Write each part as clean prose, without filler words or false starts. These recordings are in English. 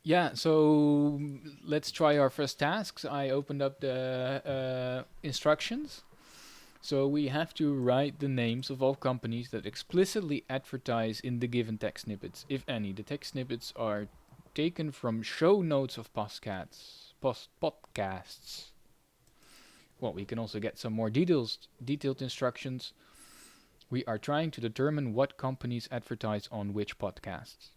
Yeah, so let's try our first tasks. I opened up the instructions. So we have to write the names of all companies that explicitly advertise in the given text snippets, if any. The text snippets are taken from show notes of podcasts. Well, we can also get some more detailed instructions. We are trying to determine what companies advertise on which podcasts.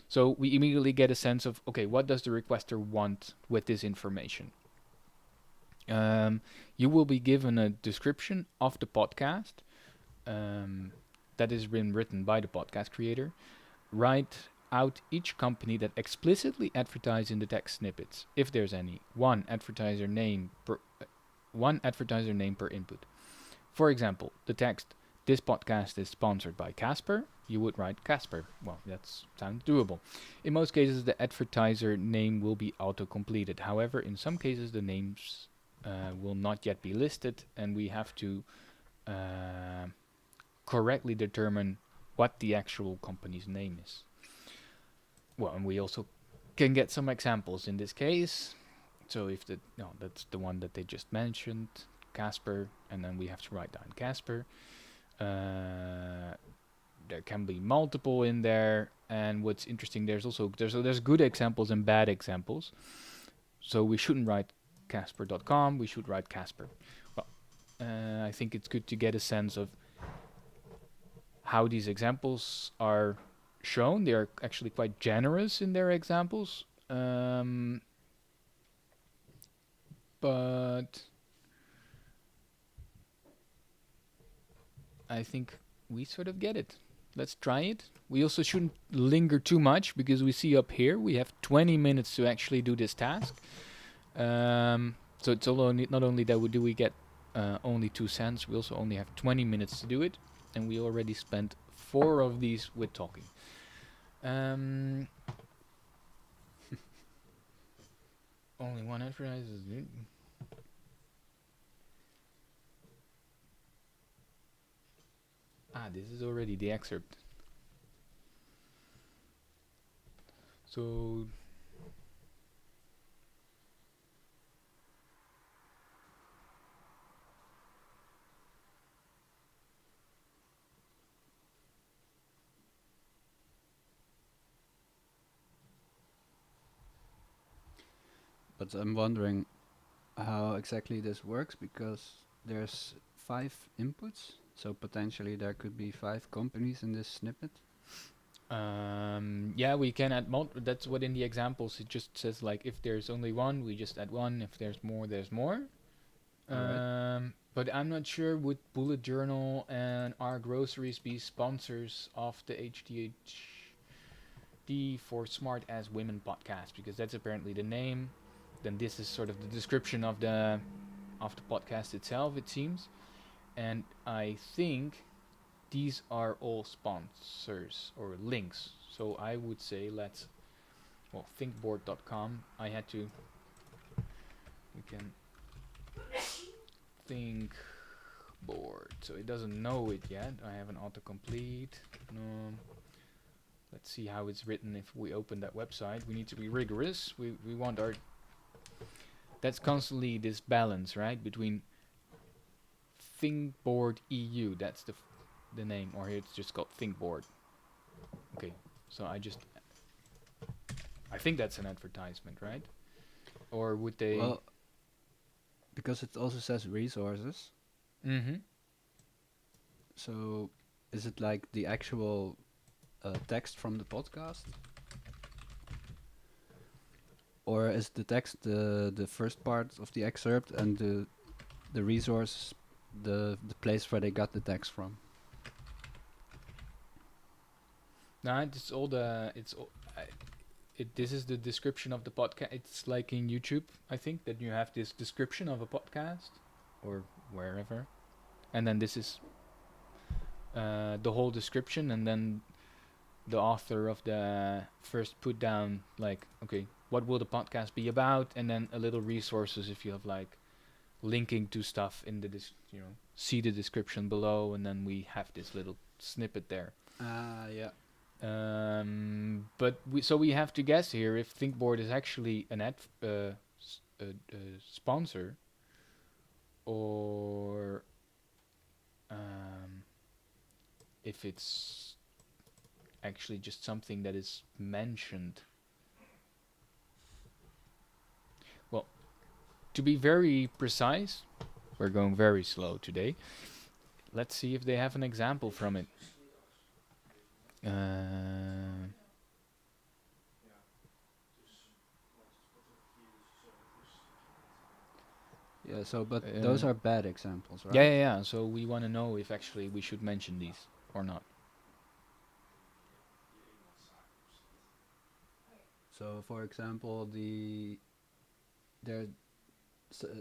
So we immediately get a sense of, okay, what does the requester want with this information? You will be given a description of the podcast that has been written by the podcast creator. Write out each company that explicitly advertise in the text snippets, if there's any. One advertiser name per input. For example, the text, "This podcast is sponsored by Casper." You would write Casper. Well, that sounds doable. In most cases, the advertiser name will be auto-completed. However, in some cases, the names will not yet be listed, and we have to correctly determine what the actual company's name is. Well, and we also can get some examples in this case. So if that's the one that they just mentioned, Casper, and then we have to write down Casper. There can be multiple in there, and what's interesting, there's good examples and bad examples. So we shouldn't write Casper.com, we should write Casper. Well, I think it's good to get a sense of how these examples are shown. They are actually quite generous in their examples, but I think we sort of get it. Let's try it. We also shouldn't linger too much because we see up here we have 20 minutes to actually do this task. So it's not only that we get only 2 cents, we also only have 20 minutes to do it, and we already spent 4 of these with talking. Only one advertiser. This is already the excerpt. So But I'm wondering how exactly this works, because there's 5 inputs, so potentially there could be 5 companies in this snippet. yeah, we can add that's what in the examples it just says, like, if there's only one, we just add one. If there's more, there's more. But I'm not sure, would Bullet Journal and Our Groceries be sponsors of the HDHD for Smart as Women podcast? Because that's apparently the name. Then this is sort of the description of the podcast itself, it seems. And I think these are all sponsors or links. So I would say thinkboard.com. We can think board. So it doesn't know it yet. I have an autocomplete. Let's see how it's written if we open that website. We need to be rigorous. We want our... That's constantly this balance, right? Between Thinkboard EU. That's the name. Or here it's just called Thinkboard. Okay. So I think that's an advertisement, right? Or would they... Well, because it also says resources. Mm-hmm. So is it like the actual text from the podcast? Or is the text the first part of the excerpt, and the resource the place where they got the text from? No, it's all the... this is the description of the podcast. It's like in YouTube, I think, that you have this description of a podcast or wherever, and then this is the whole description, and then the author of the first put down, like, okay, what will the podcast be about, and then a little resources if you have like linking to stuff in the see the description below, and then we have this little snippet there. Yeah. But we have to guess here if Thinkboard is actually an sponsor, or if it's actually just something that is mentioned. Well, to be very precise, we're going very slow today. Let's see if they have an example from it. Yeah, so but those are bad examples, right? Yeah. So we want to know if actually we should mention these or not. So, for example,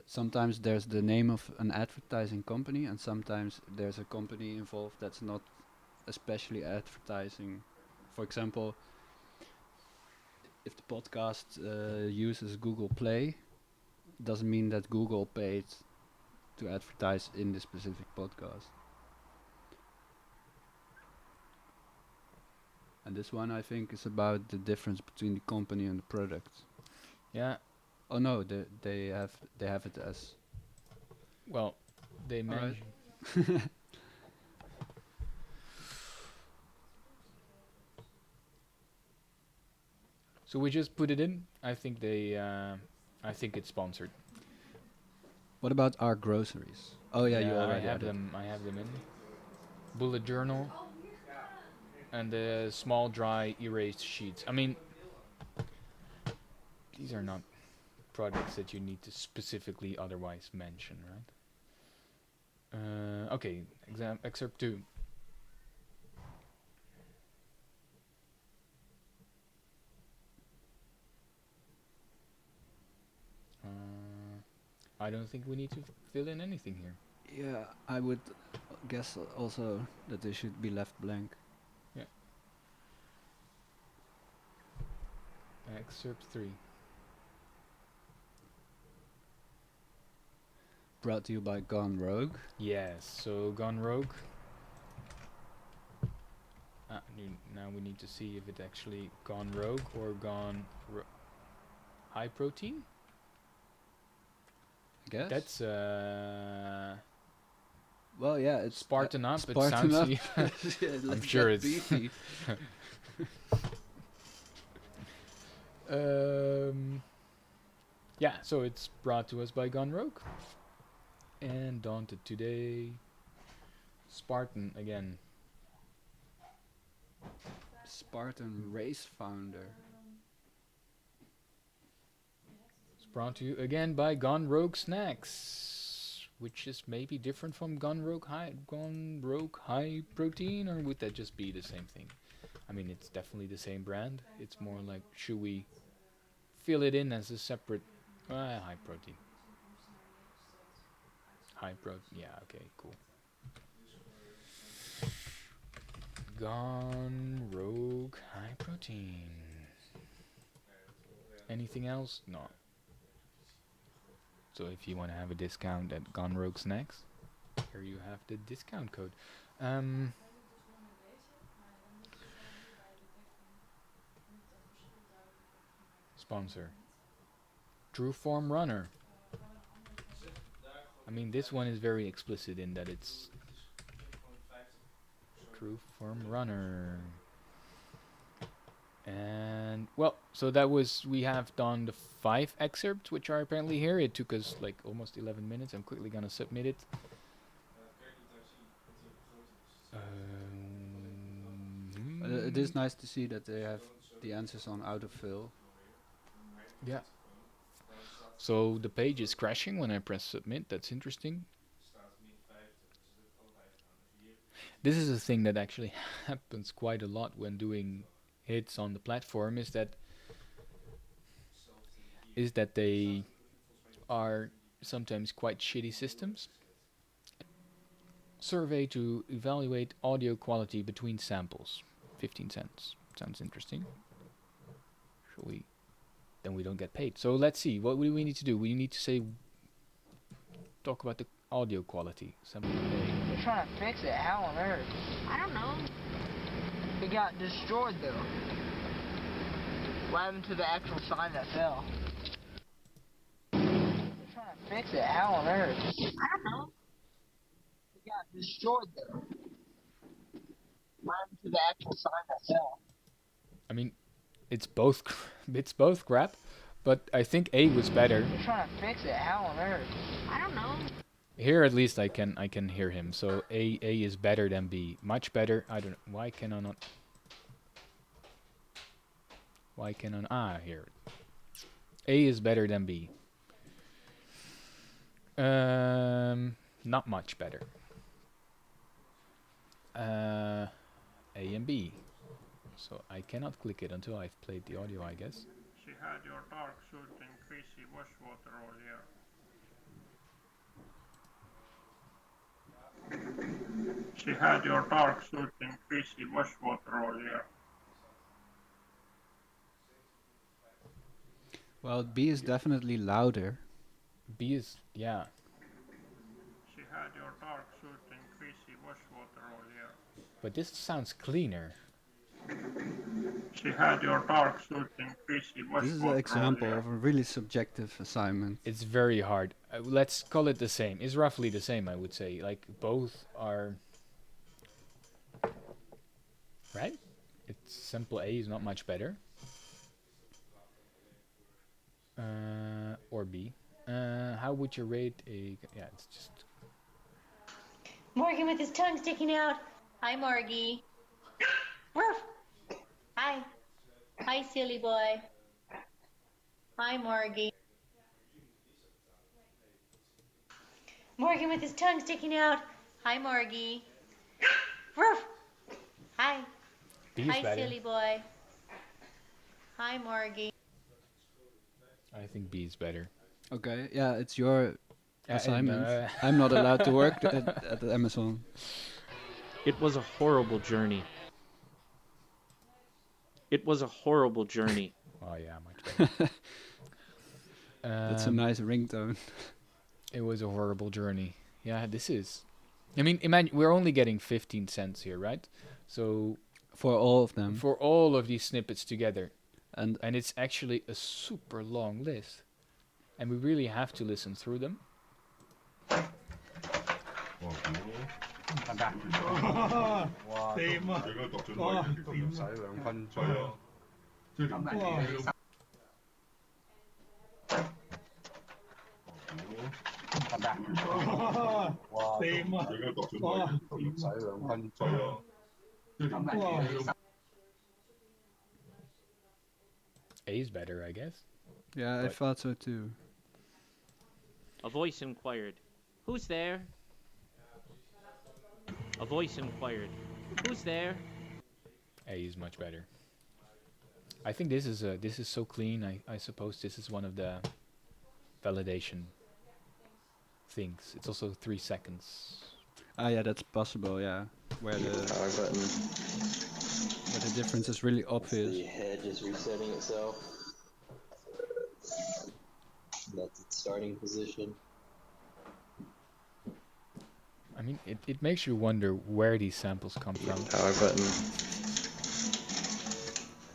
sometimes there's the name of an advertising company, and sometimes there's a company involved that's not especially advertising. For example, if the podcast uses Google Play, doesn't mean that Google paid to advertise in the specific podcast. And this one, I think, is about the difference between the company and the product. Yeah. Oh no, they have it as. Well, they mention. So we just put it in. I think it's sponsored. What about our groceries? Oh yeah, you already I have added. them. I have them in. Bullet journal. And the small dry erased sheets. I mean, these are not products that you need to specifically otherwise mention, right? Okay, excerpt 2. I don't think we need to fill in anything here. Yeah, I would guess also that they should be left blank. Yeah. Excerpt 3. Brought to you by Gone Rogue. Yes, so Gone Rogue. Now we need to see if it actually gone rogue or gone high protein. I guess. That's well, yeah, it's Spartan up. Spartan it up. sounds. Yeah, I'm sure it's. beefy. Yeah, so it's brought to us by Gone Rogue. And Daunted Today. Spartan again. Spartan race founder. It's brought to you again by Gone Rogue Snacks, which is maybe different from Gone Rogue High Protein, or would that just be the same thing? I mean, it's definitely the same brand. It's more like, should we fill it in as a separate high protein? High protein, yeah, okay, cool. Gone Rogue High Protein. Anything else? No. So if you want to have a discount at Gone Rogue Snacks, here you have the discount code. Sponsor. Trueform Runner. I mean, this one is very explicit in that it's Trueform Runner. And, well, so that was, we have done the 5 excerpts, which are apparently here. It took us like almost 11 minutes. I'm quickly going to submit it. It is nice to see that they have the answers on autofill. Yeah. So the page is crashing when I press submit. That's interesting. This is a thing that actually happens quite a lot when doing hits on the platform, is that they are sometimes quite shitty systems. Survey to evaluate audio quality between samples. 15 cents. Sounds interesting. Shall we? Then we don't get paid. So let's see. What do we need to do? We need to talk about the audio quality. You're trying to fix it. How on earth? I don't know. It got destroyed though. What happened to the actual sign that fell? They're trying to fix it. How on earth? I don't know. It got destroyed though. What happened to the actual sign that fell? I mean, it's both it's both crap, but I think A was better. They're trying to fix it. How on earth? I don't know. Here at least I can hear him. So A is better than B. Much better. I don't know. Why can I not? Why can I? Ah, here. A is better than B. Not much better. A and B. So I cannot click it until I've played the audio, I guess. She had your dark suit and greasy washwater earlier. She had your dark suit and greasy washwater earlier. Well, B is definitely louder. B is, yeah. She had your dark suit and greasy washwater earlier. But this sounds cleaner. She had your dark suit and greasy washwater This is an example earlier. of a really subjective assignment. It's very hard. Let's call it the same. It's roughly the same, I would say. Like, both are... Right? It's simple A is not much better. Or B. How would you rate a... Yeah, it's just... Morgan with his tongue sticking out. Hi, Morgie. Woof. Hi. Hi, silly boy. Hi, Morgie. Morgan with his tongue sticking out. Hi, Morgie. Woof. Hi. B is Hi, better. silly boy. Hi, Morgie. I think B is better. Okay, yeah, it's your and, assignment. I'm not allowed to work at Amazon. It was a horrible journey. It was a horrible journey. Oh yeah, much better. That's a nice ringtone. It was a horrible journey. Yeah, this is... I mean, imagine, we're only getting 15 cents here, right? So... For all of them. For all of these snippets together. And it's actually a super long list. And we really have to listen through them. A is better, I guess. yeah, I thought so too. A voice inquired, "Who's there?" A voice inquired, "Who's there?" A is much better. I think this is so clean. I suppose this is one of the validation things. It's also 3 seconds. Ah, yeah, that's possible. Yeah, where the difference is really obvious. The head is resetting itself. That's its starting position. I mean, it makes you wonder where these samples come from. Power button.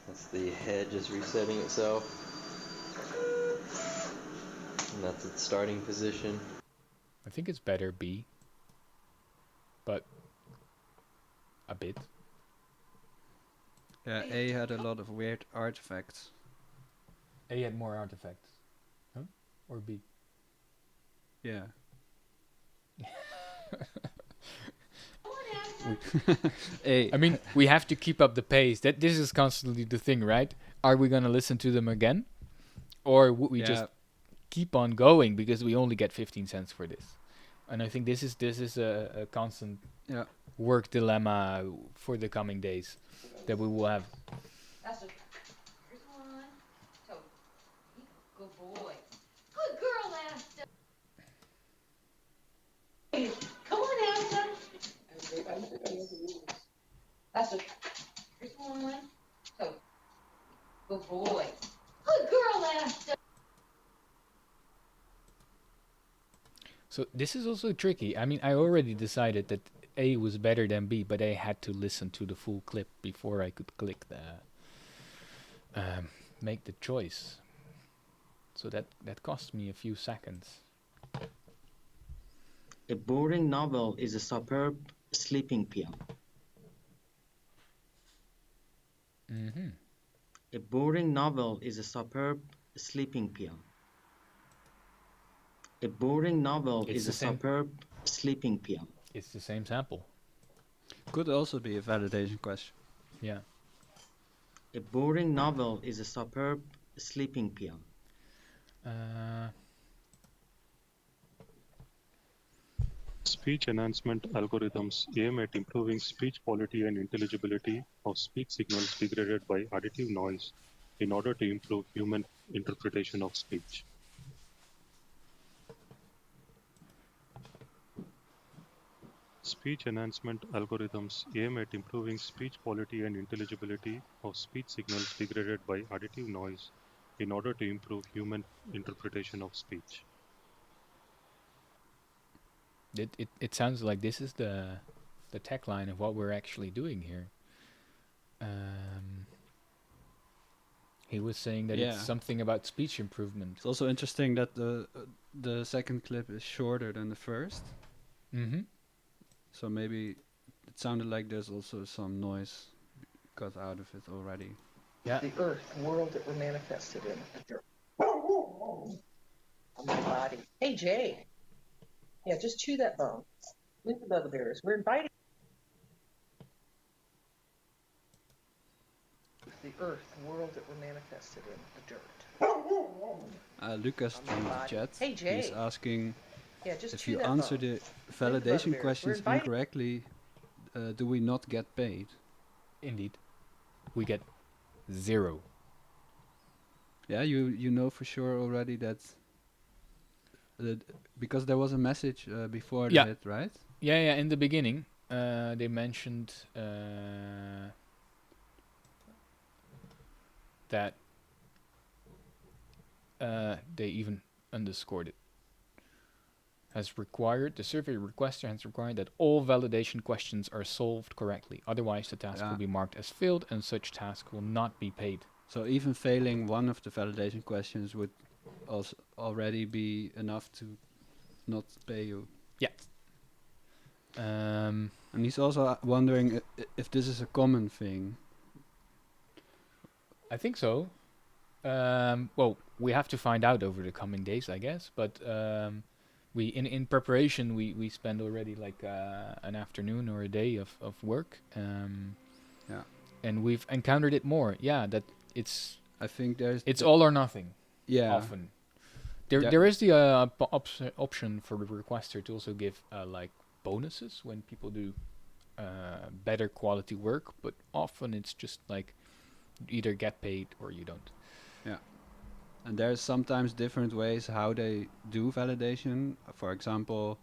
That's the head just resetting itself. And that's its starting position. I think it's better B. But a bit. Yeah, A had a lot of weird artifacts. A had more artifacts. Huh? Or B? Yeah. A. I mean, we have to keep up the pace. This is constantly the thing, right? Are we gonna listen to them again, or would we just keep on going because we only get 15 cents for this? And I think this is a constant work dilemma for the coming days that we will have. That's it. Here's one. So, good boy. Good girl, Asta. Come on, Asta. That's it. Here's one. So, good boy. Good girl, Asta. So this is also tricky. I mean, I already decided that A was better than B, but I had to listen to the full clip before I could click the make the choice. So that cost me a few seconds. A boring novel is a superb sleeping pill. Mm-hmm. A boring novel is a superb sleeping pill. A boring novel It's is the a same. superb sleeping pill. It's the same sample. Could also be a validation question. Yeah. A boring novel is a superb sleeping pill. Speech enhancement algorithms aim at improving speech quality and intelligibility of speech signals degraded by additive noise in order to improve human interpretation of speech. Speech enhancement algorithms aim at improving speech quality and intelligibility of speech signals degraded by additive noise in order to improve human interpretation of speech. It sounds like this is the tagline of what we're actually doing here. He was saying that it's Yeah. something about speech improvement. It's also interesting that the second clip is shorter than the first. Mm-hmm. So maybe it sounded like there's also some noise got out of it already. Yeah. The earth, world that we're manifested in. On my body. Hey, Jay. Yeah, just chew that bone. Leave the bugbears. We're inviting the earth, world that we're manifested in, the dirt. Lucas On from my the body. chat Hey, Jay. is asking Yeah, just if chew you that answer bone. the the validation bugbears. questions We're inviting- incorrectly, do we not get paid? Indeed. We get 0. Yeah, you know for sure already that because there was a message before the Yeah. hit, right? Yeah. In the beginning, they mentioned that they even underscored it. The survey requester has required that all validation questions are solved correctly. Otherwise, the task Yeah. will be marked as failed, and such task will not be paid. So even failing one of the validation questions would also already be enough to not pay you. Yeah. And he's also wondering if this is a common thing. I think so. Well, we have to find out over the coming days, I guess. But we in preparation, we spend already like an afternoon or a day of work. Yeah. And we've encountered it more. Yeah, that it's I think it's all or nothing. Yeah. Often. There That- is the option for the requester to also give like bonuses when people do better quality work, but often it's just like you either get paid or you don't. And there's sometimes different ways how they do validation. For example,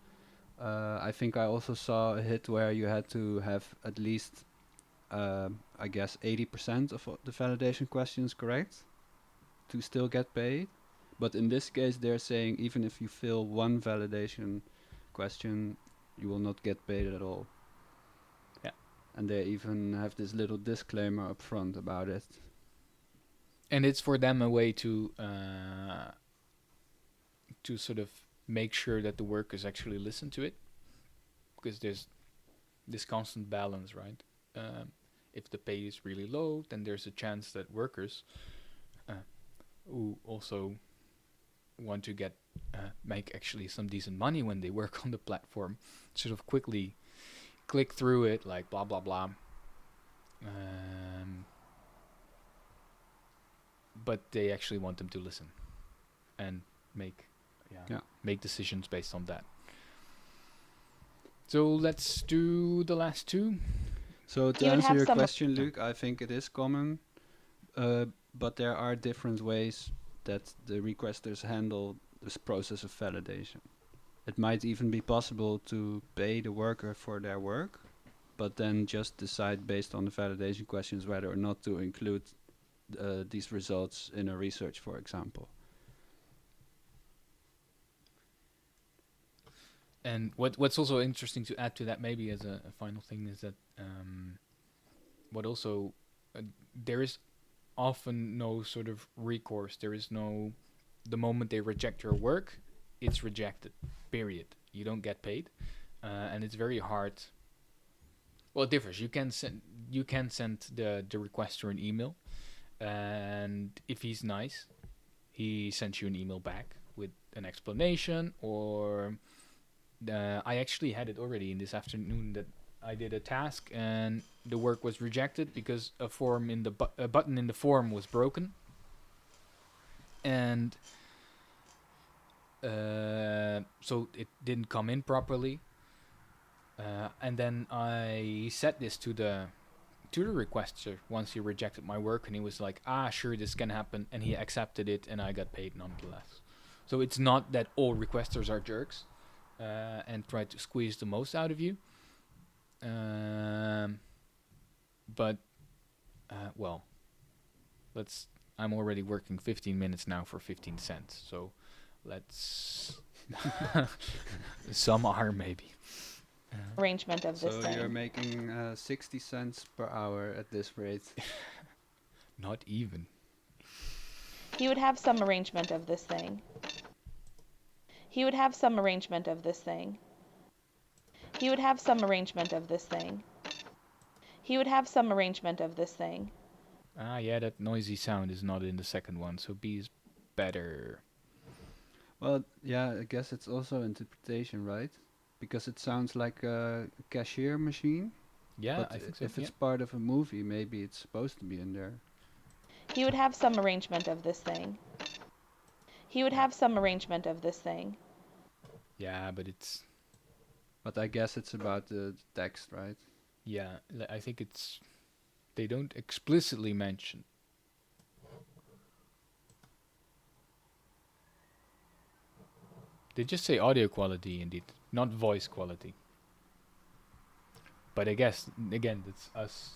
I think I also saw a hit where you had to have at least, I guess, 80% of the validation questions correct to still get paid. But in this case, they're saying even if you fill one validation question, you will not get paid at all. Yeah. And they even have this little disclaimer up front about it. And it's for them a way to sort of make sure that the workers actually listen to it, because there's this constant balance, right? If the pay is really low, then there's a chance that workers who also want to get make actually some decent money when they work on the platform sort of quickly click through it, like blah blah blah. But they actually want them to listen and make decisions based on that. So let's do the last two. So to You would answer have your some- question, Luke, I think it is common, but there are different ways that the requesters handle this process of validation. It might even be possible to pay the worker for their work, but then just decide based on the validation questions whether or not to include these results in a research, for example. And what's also interesting to add to that, maybe as a final thing, is that what also there is often no sort of recourse. There is no, the moment they reject your work, it's rejected. Period. You don't get paid, and it's very hard. Well, it differs. You can send the request through an email, and if he's nice, he sends you an email back with an explanation. Or I actually had it already in this afternoon that I did a task and the work was rejected because a form in the a button in the form was broken, and so it didn't come in properly. And then I said this to the requester once he rejected my work, and he was like, sure, this can happen, and he accepted it, and I got paid nonetheless. So it's not that all requesters are jerks and try to squeeze the most out of you. But well, I'm already working 15 minutes now for 15 cents, so let's some are maybe. Arrangement of this So thing. you're making 60 cents per hour at this rate. Not even. He would have some arrangement of this thing. He would have some arrangement of this thing. He would have some arrangement of this thing. He would have some arrangement of this thing. Yeah, that noisy sound is not in the second one, so B is better. Well, yeah, I guess it's also interpretation, right? Because it sounds like a cashier machine. Yeah, but I think so. if it's part of a movie, maybe it's supposed to be in there. He would have some arrangement of this thing. He would have some arrangement of this thing. Yeah, but it's... But I guess it's about the text, right? Yeah, I think it's... They don't explicitly mention. They just say audio quality, indeed, not voice quality. But I guess, again, that's us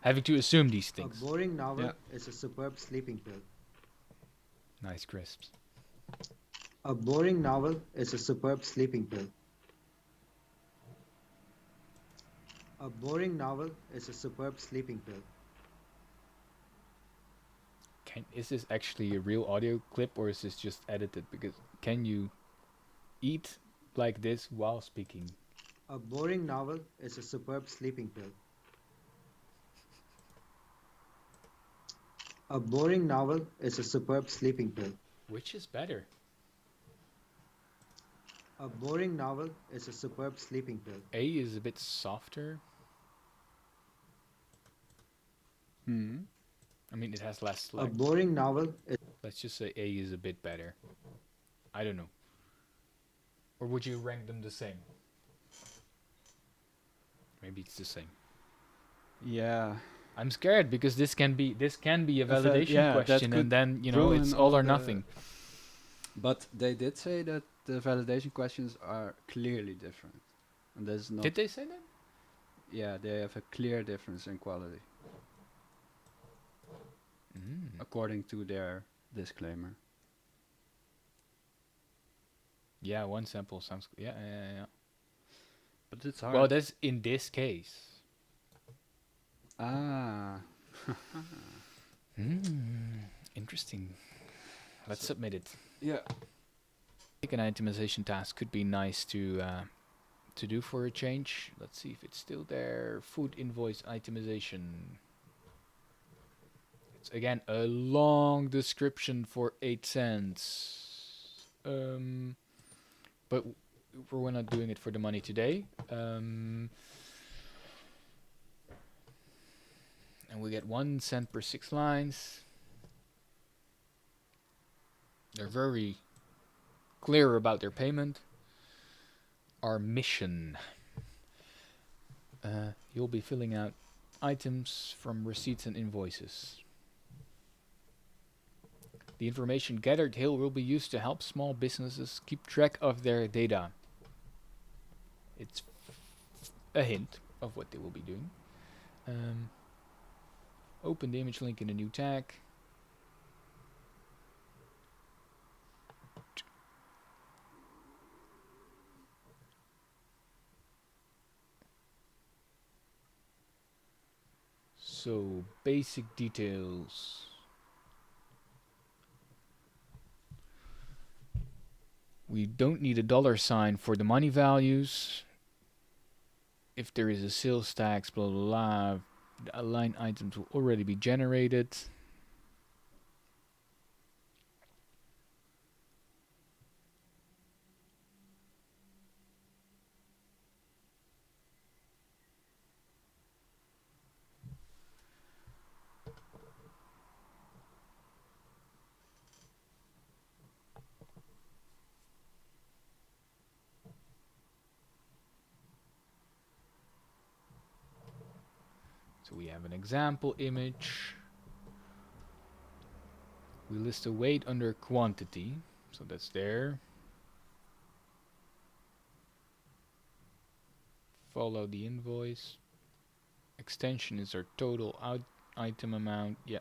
having to assume these things. A boring novel is a superb sleeping pill. Nice crisps. A boring novel is a superb sleeping pill. A boring novel is a superb sleeping pill. Is this actually a real audio clip, or is this just edited? Because can you eat like this while speaking? A boring novel is a superb sleeping pill. A boring novel is a superb sleeping pill. Which is better? A boring novel is a superb sleeping pill. A is a bit softer. I mean, it has less A like... boring novel is... Let's just say A is a bit better. I don't know. Or would you rank them the same? Maybe it's the same. Yeah. I'm scared because this can be a validation question, and then it's all or nothing. But they did say that the validation questions are clearly different, and there's not. Did they say that? Yeah, they have a clear difference in quality, according to their disclaimer. Yeah, one sample sounds. Yeah. But it's hard. Well, that's in this case. Interesting. Let's submit it. Yeah. An itemization task could be nice to do for a change. Let's see if it's still there. Food invoice itemization. It's again a long description for 8 cents. But we're not doing it for the money today. And we get 1 cent per 6 lines. They're very clear about their payment. Our mission. You'll be filling out items from receipts and invoices. The information gathered here will be used to help small businesses keep track of their data. It's a hint of what they will be doing. Open the image link in a new tag. So, basic details. We don't need a $sign for the money values. If there is a sales tax, blah blah blah, the line items will already be generated. So we have an example image. We list the weight under quantity, so that's there. Follow the invoice. Extension is our total item amount. Yeah.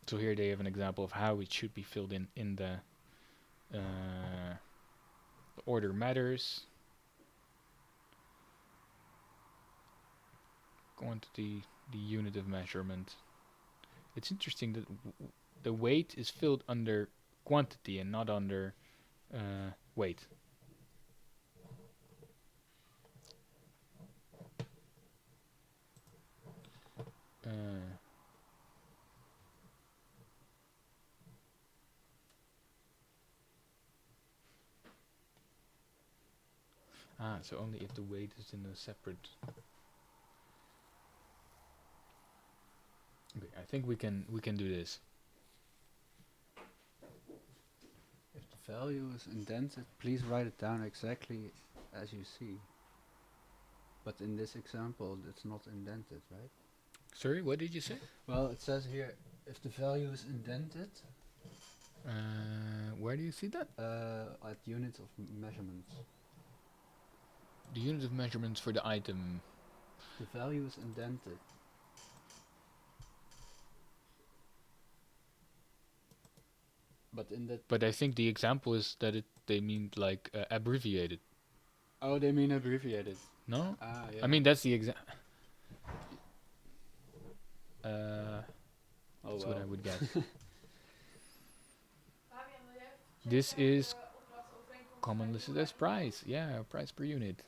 So here they have an example of how it should be filled in the order matters. Quantity, the unit of measurement. It's interesting that the weight is filled under quantity and not under weight. So only if the weight is in a separate. Okay, I think we can do this. If the value is indented, please write it down exactly as you see. But in this example, it's not indented, right? Sorry, what did you say? Well, it says here, if the value is indented. Where do you see that? At units of measurements. The unit of measurements for the item. The value is indented. But in that. But I think the example is that they mean like abbreviated. Oh, they mean abbreviated. No? Ah, yeah. I mean that's the example. That's what I would guess. This is common listed as price. Yeah, price per unit.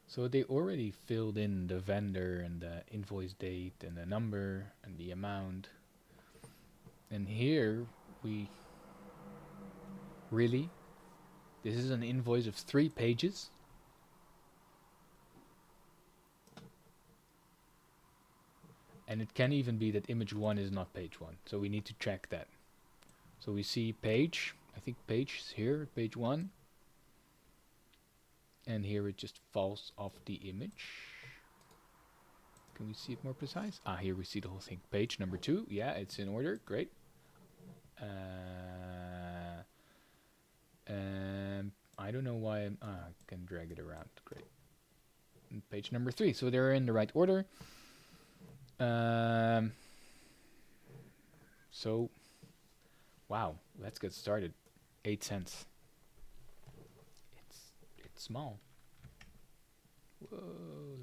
So they already filled in the vendor and the invoice date and the number and the amount. And here we really, this is an invoice of 3 pages. And it can even be that image 1 is not page 1. So we need to check that. So we see page, I think page is here, page 1. And here it just falls off the image. Can we see it more precise? Ah, here we see the whole thing. Page number 2. Yeah, it's in order. Great. I don't know why I can drag it around. Great. And page number 3. So they're in the right order. So, wow. Let's get started. 8 cents. It's small. Whoa,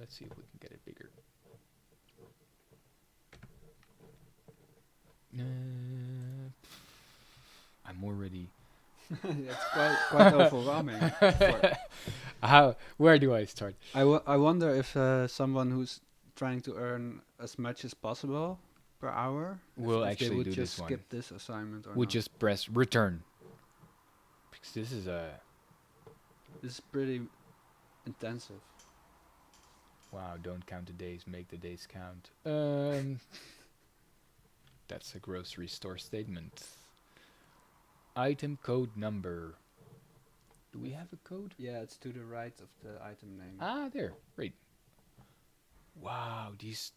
let's see if we can get it bigger. I'm already. It's quite overwhelming. Where do I start? I wonder if someone who's trying to earn as much as possible per hour will if actually they would do just this skip one. this assignment or Would not. just press return. Because this is This is pretty intensive. wow, don't count the days, make the days count. That's a grocery store statement. Item code number. Do we have a code? Yeah, it's to the right of the item name. Ah, there. Great. Wow, these.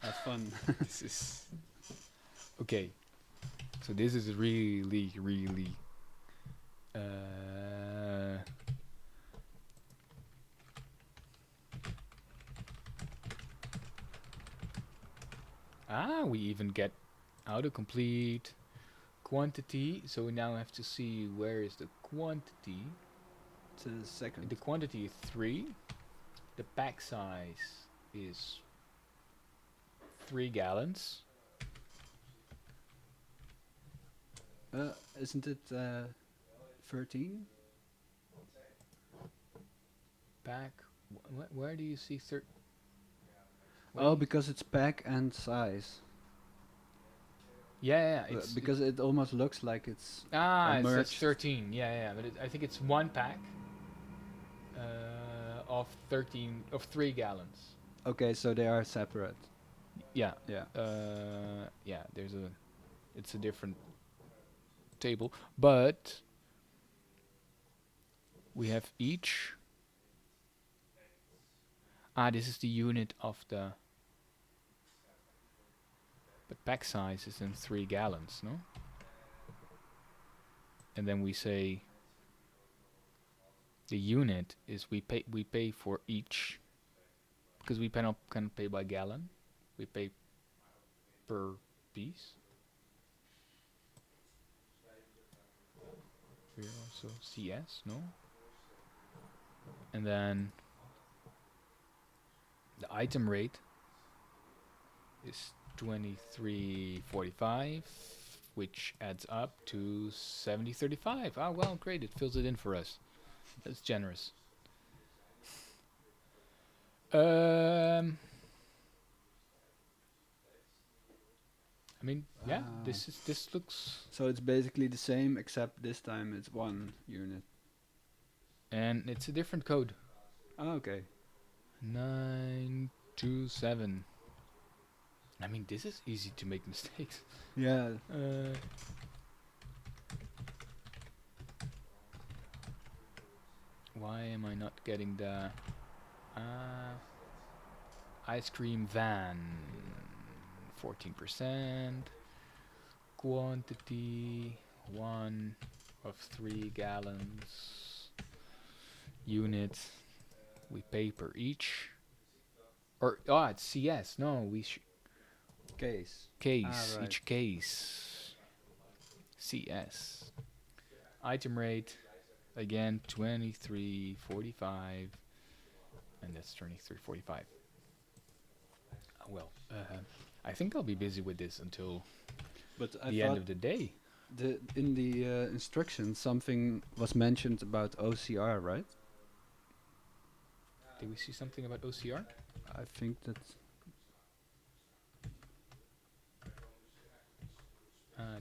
That's fun. This is. Okay. So this is really. we even get autocomplete quantity. So we now have to see where is the quantity. To the second. The quantity is 3. The pack size is 3 gallons. Isn't it 13? Pack. Where do you see Oh, because it's pack and size. Yeah, it's because it almost looks like it's it says merged. 13. Yeah, but I think it's 1 pack of 3 gallons. Okay, so they are separate. Yeah. Yeah. It's a different table, but we have each. This is the unit of the. But pack size is in 3 gallons, no? And then we say the unit is we pay for each, because we cannot pay by gallon. We pay per piece. Here also CS, no? And then the item rate is 23.45, which adds up to 70.35. Ah, well, great, it fills it in for us. That's generous. I mean, yeah, this looks. So it's basically the same, except this time it's 1 unit. And it's a different code. Oh, okay. 927. I mean, this is easy to make mistakes. Yeah. Why am I not getting the ice cream van? 14%. Quantity 1 of 3 gallons. Unit. We pay per each. Or it's CS. No, we Case. Case. Right. Each case. CS. Item rate. Again, 23.45. And that's 23.45. Well, I think I'll be busy with this until the end of the day. In the instructions, something was mentioned about OCR, right? Did we see something about OCR? I think that.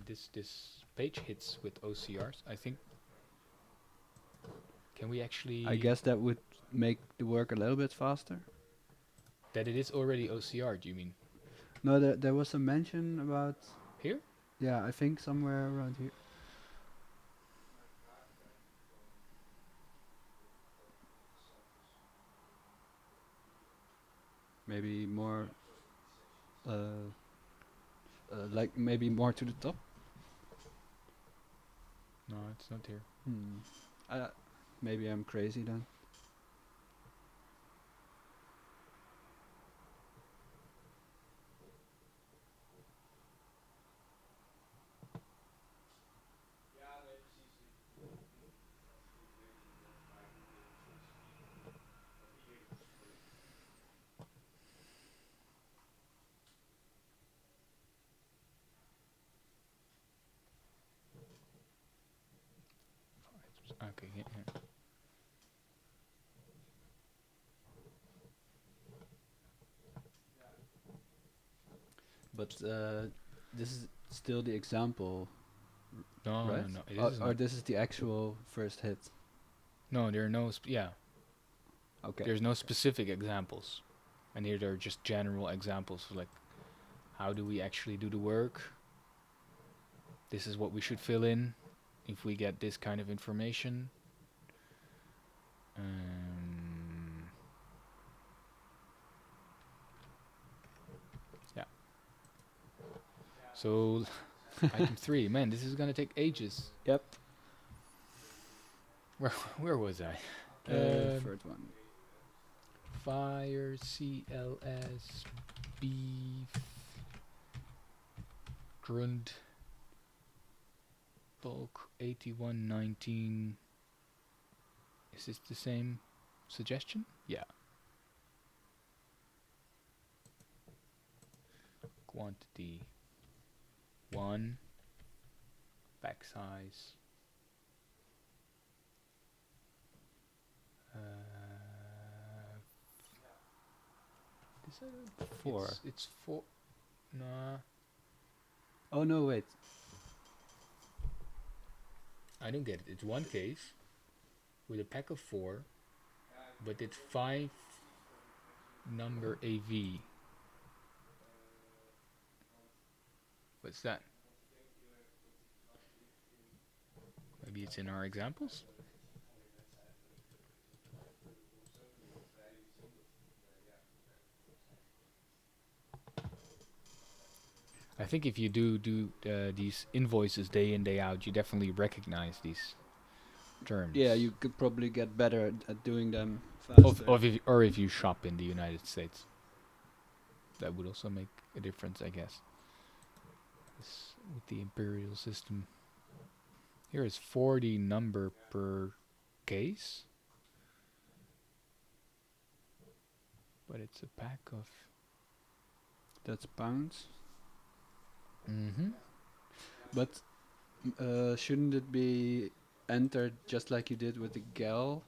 This page hits with OCRs. I think. Can we actually? I guess that would make the work a little bit faster. That it is already OCR, do you mean? No, there was a mention about. Here? Yeah, I think somewhere around here. Maybe more. Like maybe more to the top. No, it's not here. Maybe I'm crazy then. Okay, yeah. But this is still the example, No, right? no. It Or isn't. this is the actual first hit. No, there are no. Okay. There's no specific examples, and here there are just general examples of like, how do we actually do the work? This is what we should fill in if we get this kind of information. Yeah. So, item 3. Man, this is gonna take ages. Yep. Where was I? Third one. Fire, CLS, beef, Grund bulk 8119. Is this the same suggestion? Yeah. Quantity 1. Back size. Is it 4. It's 4. Nah. Oh no, wait. I don't get it. It's one case with a pack of 4, but it's 5 number AV. What's that? Maybe it's in our examples? I think if you do these invoices day in, day out, you definitely recognize these terms. Yeah, you could probably get better at doing them Of, faster. or if you shop in the United States. That would also make a difference, I guess. This, with the imperial system. Here is 40 number per case. But it's a pack of... That's pounds. Mm-hmm. But shouldn't it be entered just like you did with the gal?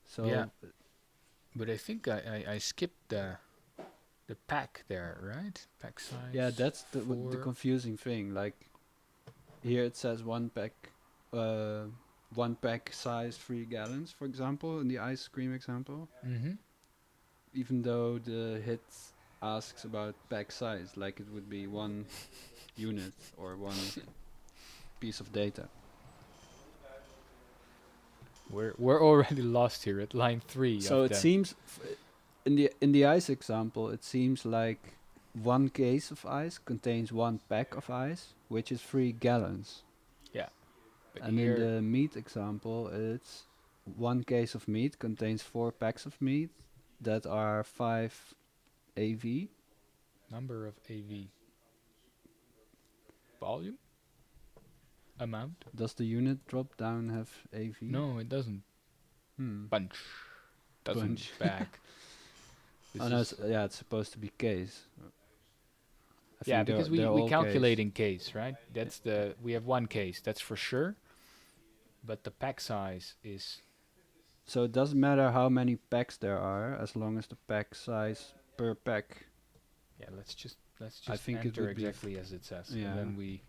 So Yeah. But I think I skipped the pack there, right? Pack size. yeah, that's the confusing thing. Like here it says one pack size 3 gallons, for example, in the ice cream example. Mm-hmm. Even though the hit asks about pack size, like it would be 1 unit or 1 piece of data. We're already lost here at line 3. So it seems in the ice example, it seems like 1 case of ice contains 1 pack of ice, which is 3 gallons. Yeah. But And in the meat example, it's 1 case of meat contains 4 packs of meat that are 5 AV. Number of AV. Volume? Amount? Does the unit drop down have AV? No, it doesn't. Bunch. Doesn't Bunch. back. Oh no, yeah, it's supposed to be case. Yeah, because we calculate in case, right? That's we have 1 case, that's for sure. But the pack size is... So it doesn't matter how many packs there are, as long as the pack size per pack. Yeah, let's just I think it enter would be exactly as it says. yeah. And then we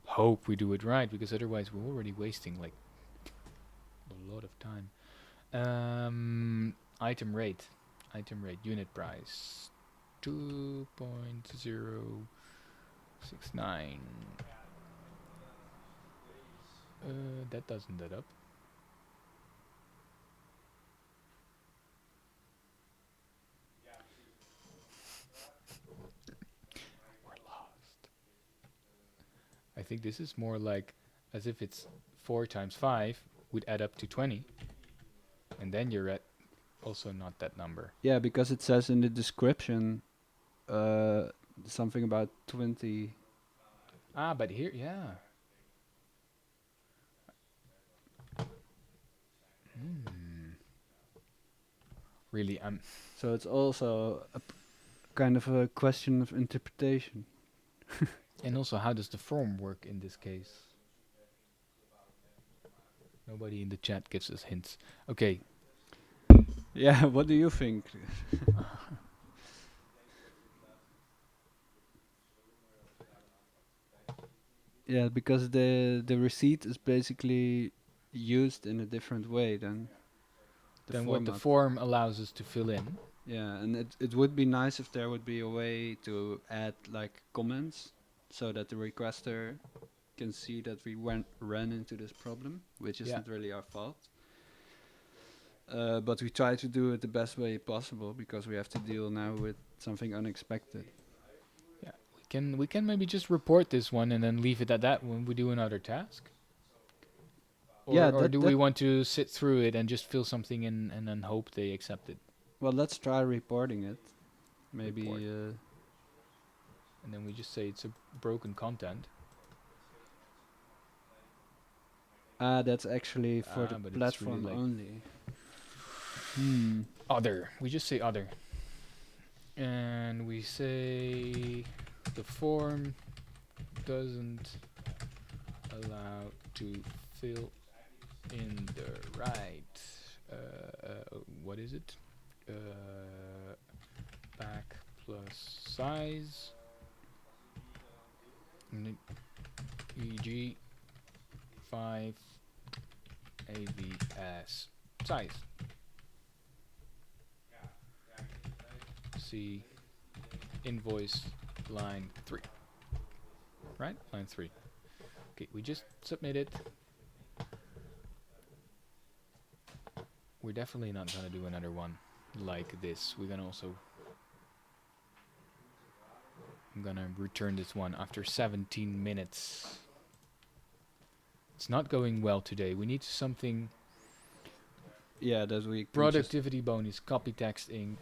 hope we do it right, because otherwise we're already wasting like a lot of time. Item rate, unit price, 2.069. That doesn't add up. We're lost. I think this is more like as if it's 4 times 5 would add up to 20. And then you're at also not that number. Yeah, because it says in the description something about 20. Ah, but here, yeah. Really, so it's also kind of a question of interpretation. And also, how does the form work in this case? Nobody in the chat gives us hints. Okay. Yeah, what do you think? Yeah, because the receipt is basically used in a different way than what the form allows us to fill in. Yeah, and it would be nice if there would be a way to add like comments so that the requester can see that we ran into this problem, which isn't really our fault. But we try to do it the best way possible because we have to deal now with something unexpected. Yeah, we can maybe just report this one and then leave it at that when we do another task. Or do we want to sit through it and just fill something in and then hope they accept it? Well, let's try reporting it. Maybe. And and then we just say it's a broken content. That's actually for the but it's platform really like only. Other. We just say other. And we say the form doesn't allow to fill in the right what is it? Back plus size, e.g. 5 AVS size. See invoice line 3. Right? Line 3. Okay, we just submit it. We're definitely not gonna do another one like this. We're gonna also I'm gonna return this one after 17 minutes. It's not going well today. We need something. Yeah, that we can Productivity bonus, copy text ink.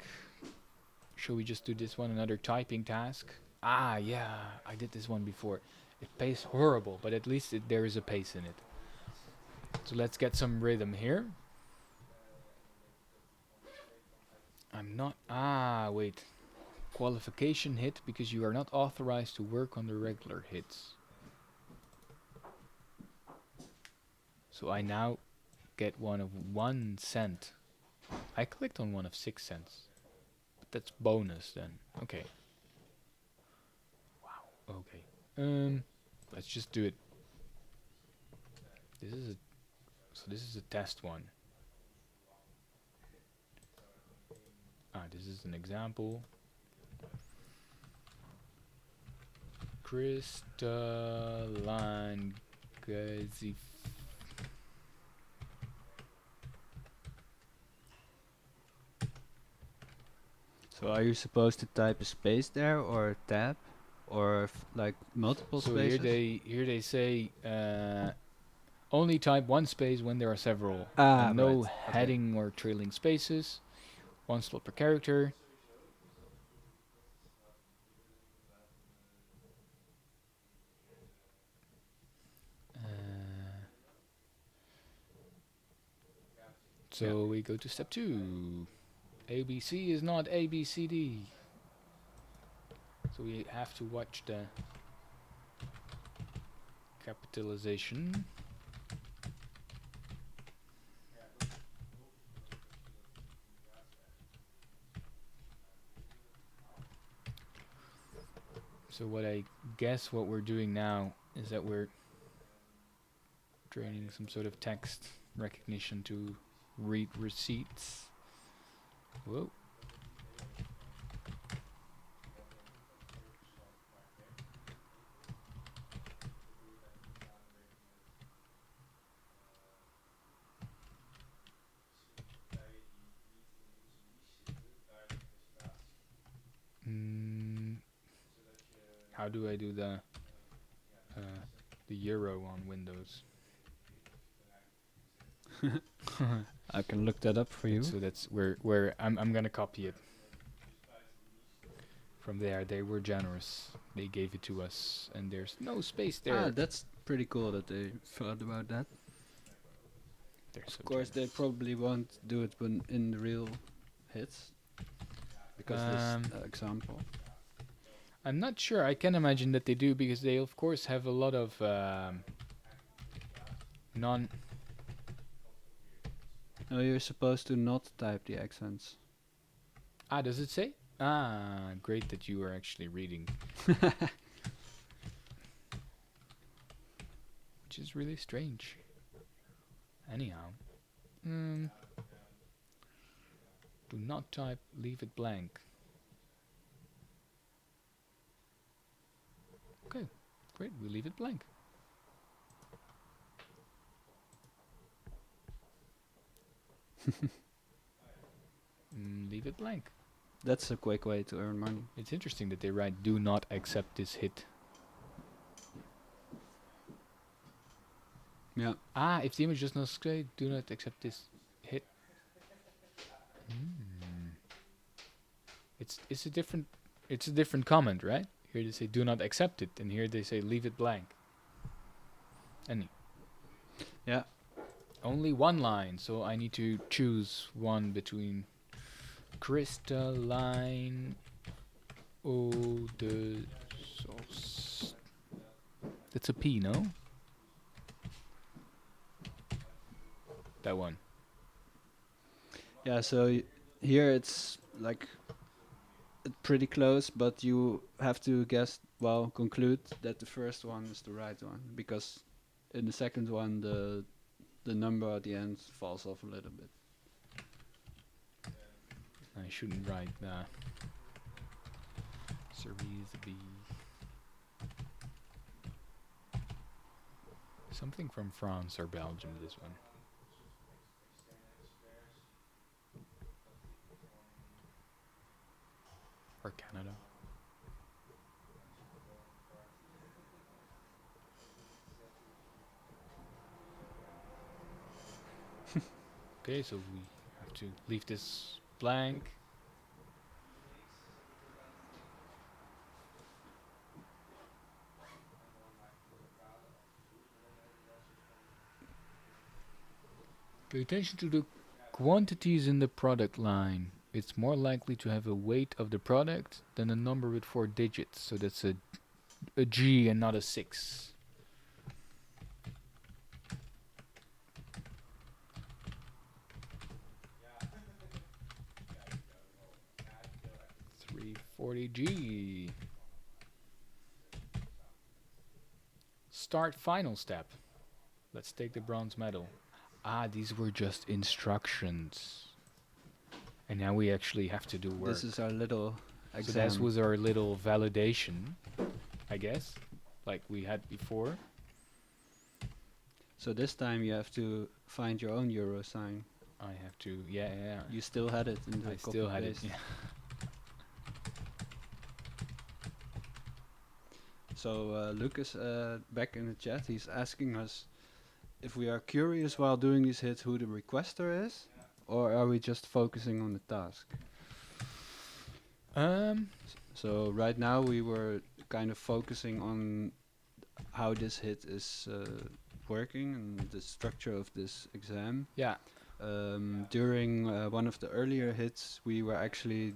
Shall we just do this one, another typing task? Ah, yeah, I did this one before. It pays horrible, but at least there is a pace in it. So let's get some rhythm here. Wait. Qualification hit because you are not authorized to work on the regular hits. So I now get one of 1 cent. I clicked on one of 6 cents. But that's bonus then. Okay. Wow. Okay. Let's just do it. This is a test one. This is an example. Crystalline gazy. So are you supposed to type a space there or a tab or like multiple spaces? So here they say only type one space when there are several. Ah, and no right. heading or trailing spaces. 1 slot per character. So we go to step 2. ABC is not ABCD. So we have to watch the capitalization. So what I guess what we're doing now is that we're training some sort of text recognition to read receipts. Whoa. How do I do the euro on Windows? I can look that up for you. So that's where I'm gonna copy it. From there, they were generous. They gave it to us, and there's no space there. That's pretty cool that they thought about that. Of course, they probably won't do it when in the real hits, because this example. I'm not sure. I can imagine that they do because they, of course, have a lot of non. No, you're supposed to not type the accents. Does it say? Great that you are actually reading. Which is really strange. Anyhow. Do not type, leave it blank. Okay, great, we leave it blank. Leave it blank. That's a quick way to earn money. It's interesting that they write do not accept this hit. Yeah. If the image does not say do not accept this hit. It's a different comment, right? Here they say do not accept it, and here they say leave it blank. Any. Yeah. Only one line, so I need to choose one between crystalline eau de sauce. That's a P, no? That one. Yeah, so here it's like pretty close, but you have to conclude that the first one is the right one, because in the second one the number at the end falls off a little bit. I shouldn't write that. Cerise B. Something from France or Belgium, this one. Or Canada. Okay, so we have to leave this blank. Pay attention to the quantities in the product line. It's more likely to have a weight of the product than a number with 4 digits. So that's a G and not a 6. $340G. Start final step. Let's take the bronze medal. Ah, these were just instructions. And now we actually have to do work. This is our little exam. So this was our little validation, I guess, like we had before. So this time you have to find your own euro sign. I have to, yeah. You still had it in the I still had it, yeah. So Lucas, back in the chat, he's asking us if we are curious while doing these hits who the requester is, or are we just focusing on the task? So right now we were kind of focusing on how this hit is working and the structure of this exam. Yeah. During one of the earlier hits, we were actually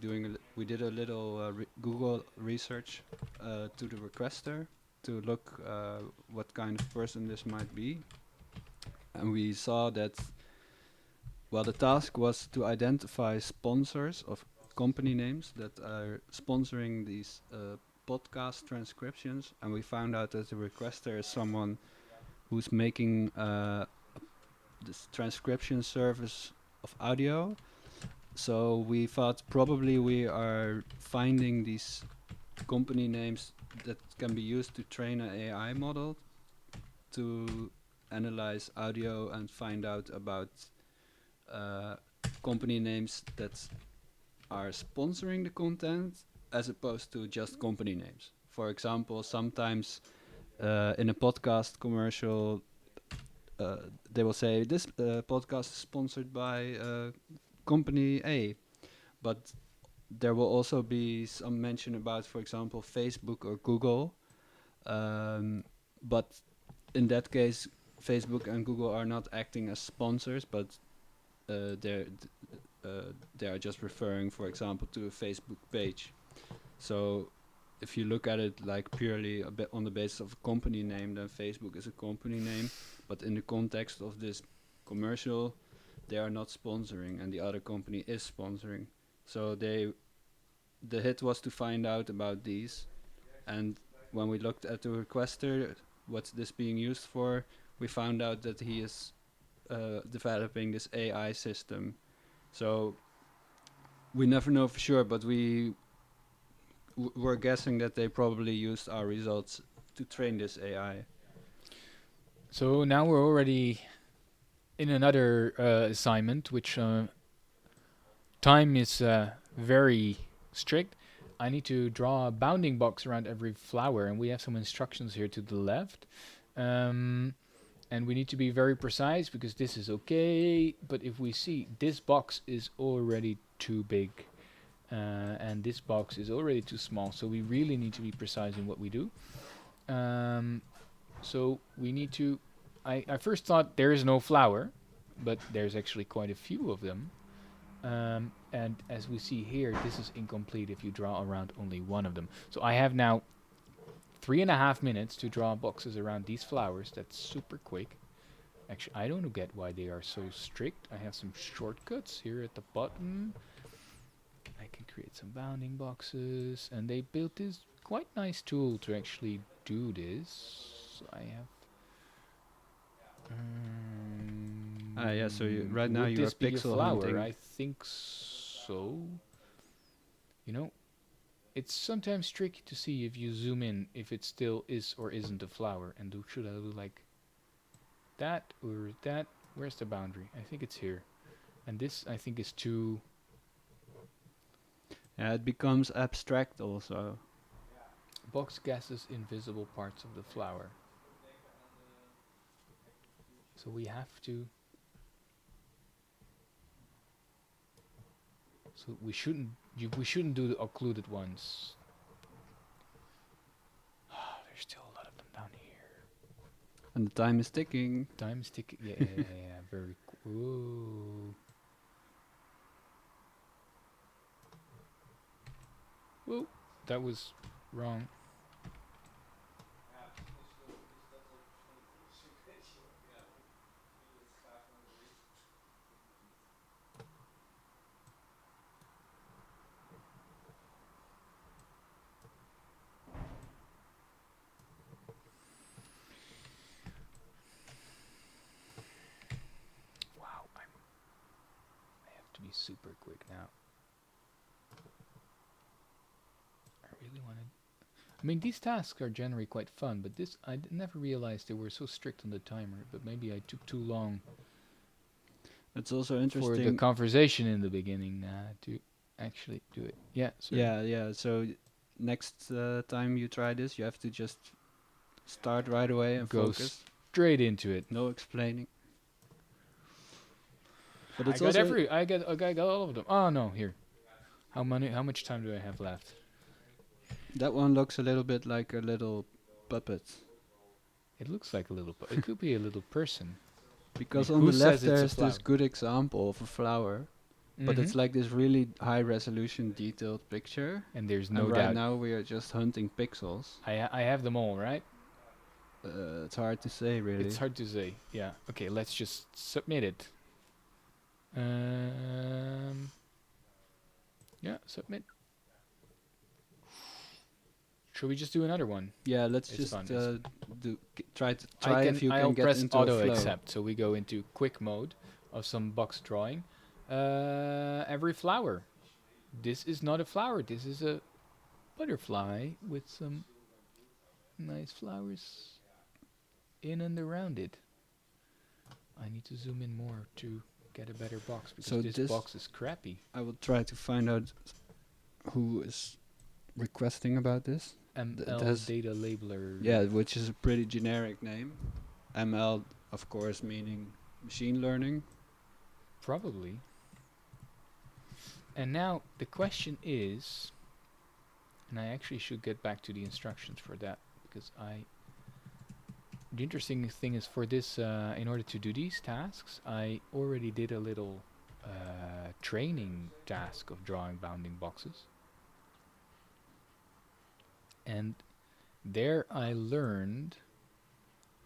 we did a little Google research to the requester to look what kind of person this might be. And we saw that, well, the task was to identify sponsors of company names that are sponsoring these podcast transcriptions. And we found out that the requester is someone who's making this transcription service of audio. So we thought probably we are finding these company names that can be used to train an AI model to analyze audio and find out about company names that are sponsoring the content as opposed to just company names. For example, sometimes in a podcast commercial they will say this podcast is sponsored by company A, but there will also be some mention about, for example, Facebook or Google, but in that case Facebook and Google are not acting as sponsors, but they are just referring, for example, to a Facebook page. So if you look at it like purely a bit on the basis of a company name, then Facebook is a company name, but in the context of this commercial, they are not sponsoring and the other company is sponsoring. So the hit was to find out about these, and when we looked at the requester, what's this being used for, we found out that he is developing this AI system. So we never know for sure, but we're guessing that they probably used our results to train this AI. So now we're already in another assignment, which time is very strict. I need to draw a bounding box around every flower, and we have some instructions here to the left. And we need to be very precise because this is okay, but if we see this box is already too big, and this box is already too small, so we really need to be precise in what we do. So we need to, I first thought there is no flower, but there's actually quite a few of them. And as we see here, this is incomplete if you draw around only one of them. So I have now 3.5 minutes to draw boxes around these flowers. That's super quick. Actually, I don't get why they are so strict. I have some shortcuts here at the bottom. I can create some bounding boxes, and they built this quite nice tool to actually do this. I have. Yeah, so right now would you are this be a pixel flower? hunting. I think so. You know, it's sometimes tricky to see if you zoom in if it still is or isn't a flower. And should I do like that or that? Where's the boundary? I think it's here. And this I think is too. Yeah, it becomes abstract also. Box guesses invisible parts of the flower. So we have to. So we shouldn't do the occluded ones. There's still a lot of them down here. And the time is ticking. Time is ticking. Yeah, very cool. Whoa, that was wrong. To be super quick now. I really wanted. I mean, these tasks are generally quite fun, but this I never realized they were so strict on the timer. But maybe I took too long. It's also interesting for the conversation in the beginning to actually do it. Yeah. Sorry. Yeah. So next time you try this, you have to just start right away and go focus. Straight into it. No explaining. But it's I got all of them. Oh no, here. How much time do I have left? That one looks a little bit like a little puppet. It looks like a little it could be a little person. Because I mean, on the left there's this good example of a flower. But it's like this really high resolution detailed picture. And there's no doubt. doubt. Right now we are just hunting pixels. I have them all, right? It's hard to say, really. It's hard to say. Yeah. Okay, let's just submit it. Yeah, submit. Should we just do another one? Yeah, let's it's just try if you I'll can get press into auto a flow. accept, so we go into quick mode of some box drawing. Every flower. This is not a flower. This is a butterfly with some nice flowers in and around it. I need to zoom in more to get a better box because So this box is crappy. I will try to find out who is requesting about this. ML data labeler. Yeah, which is a pretty generic name. ML, of course, meaning machine learning. Probably. And now the question is, and I actually should get back to the instructions for that because the interesting thing is for this, in order to do these tasks, I already did a little training task of drawing bounding boxes. And there I learned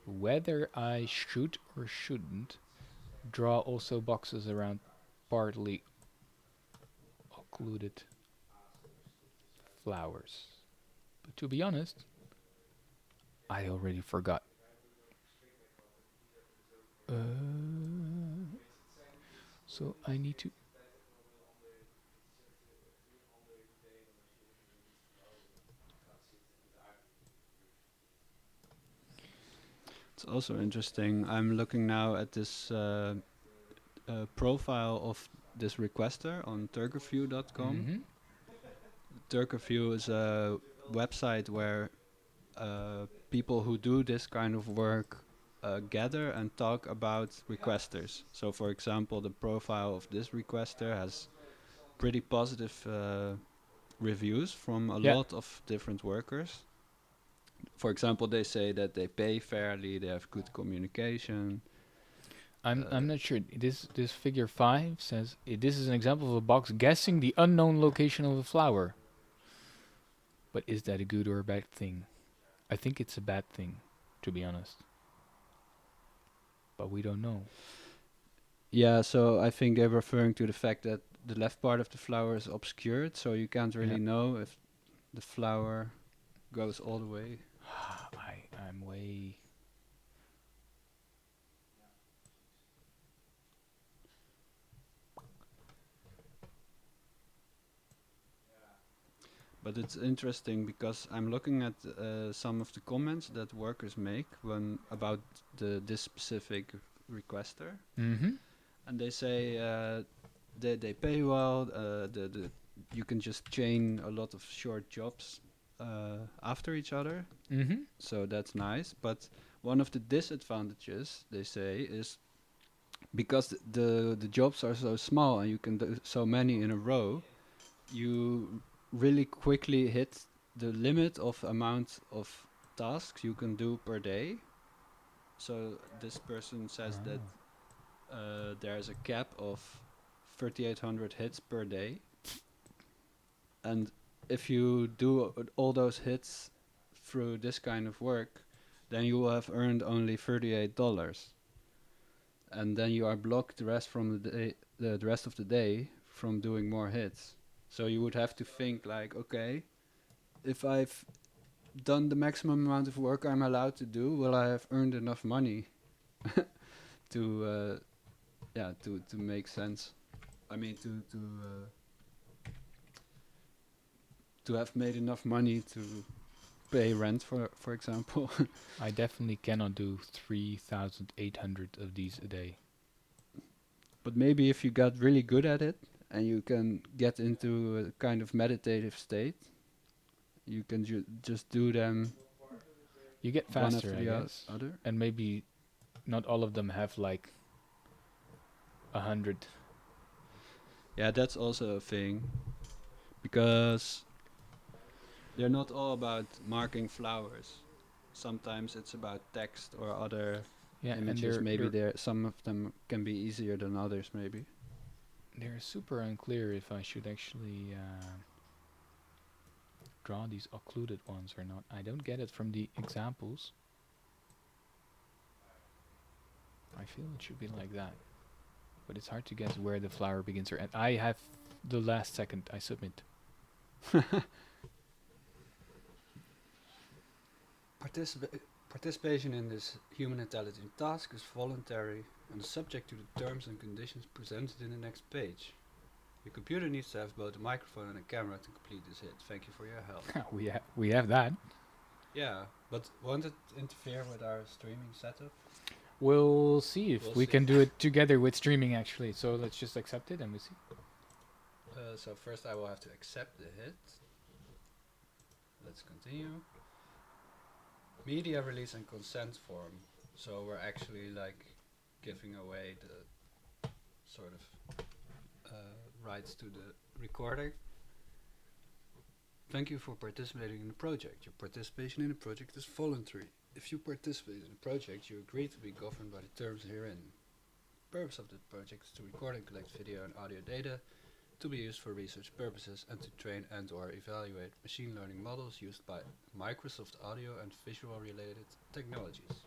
whether I should or shouldn't draw also boxes around partly occluded flowers. But to be honest, I already forgot. So I need to. It's also interesting. I'm looking now at this profile of this requester on turkerview.com. Mm-hmm. Turkerview is a website where people who do this kind of work gather and talk about requesters. So, for example, the profile of this requester has pretty positive reviews from a Yeah. lot of different workers. For example, they say that they pay fairly, they have good communication. I'm not sure. This figure 5 says this is an example of a box guessing the unknown location of a flower. But is that a good or a bad thing? I think it's a bad thing, to be honest. But we don't know. Yeah, so I think they're referring to the fact that the left part of the flower is obscured, so you can't really know if the flower goes all the way. I'm way... But it's interesting because I'm looking at some of the comments that workers make when about this specific requester, Mm-hmm. and they say they pay well. You can just chain a lot of short jobs after each other, Mm-hmm. so that's nice. But one of the disadvantages, they say, is because the jobs are so small and you can do so many in a row, you really quickly hit the limit of amount of tasks you can do per day. So this person says that there's a cap of 3,800 hits per day, and if you do all those hits through this kind of work, then you will have earned only $38, and then you are blocked the rest from the day, the rest of the day from doing more hits. So you would have to think like, okay, if I've done the maximum amount of work I'm allowed to do, will I have earned enough money to make sense? I mean, to have made enough money to pay rent, for example. I definitely cannot do 3,800 of these a day. But maybe if you got really good at it and you can get into a kind of meditative state, you can just do them. You get one faster, after I the guess. other. And maybe not all of them have like 100. Yeah, that's also a thing, because they're not all about marking flowers. Sometimes it's about text or other Yeah, and images. Maybe some of them can be easier than others. Maybe. they're super unclear if I should actually draw these occluded ones or not. I don't get it from the examples. I feel it should be like that. But it's hard to guess where the flower begins or ends. I have the last second. I submit. Participation in this human intelligent task is voluntary and subject to the terms and conditions presented in the next page. Your computer needs to have both a microphone and a camera to complete this hit. Thank you for your help. we have that. Yeah, but won't it interfere with our streaming setup? We'll see if we can do it together with streaming actually. So let's just accept it and we see. So first I will have to accept the hit. Let's continue. Media release and consent form. So we're actually like giving away the sort of rights to the recording. Thank you for participating in the project. Your participation in the project is voluntary. If you participate in the project, you agree to be governed by the terms herein. The purpose of the project is to record and collect video and audio data to be used for research purposes and to train and or evaluate machine learning models used by Microsoft audio and visual related technologies.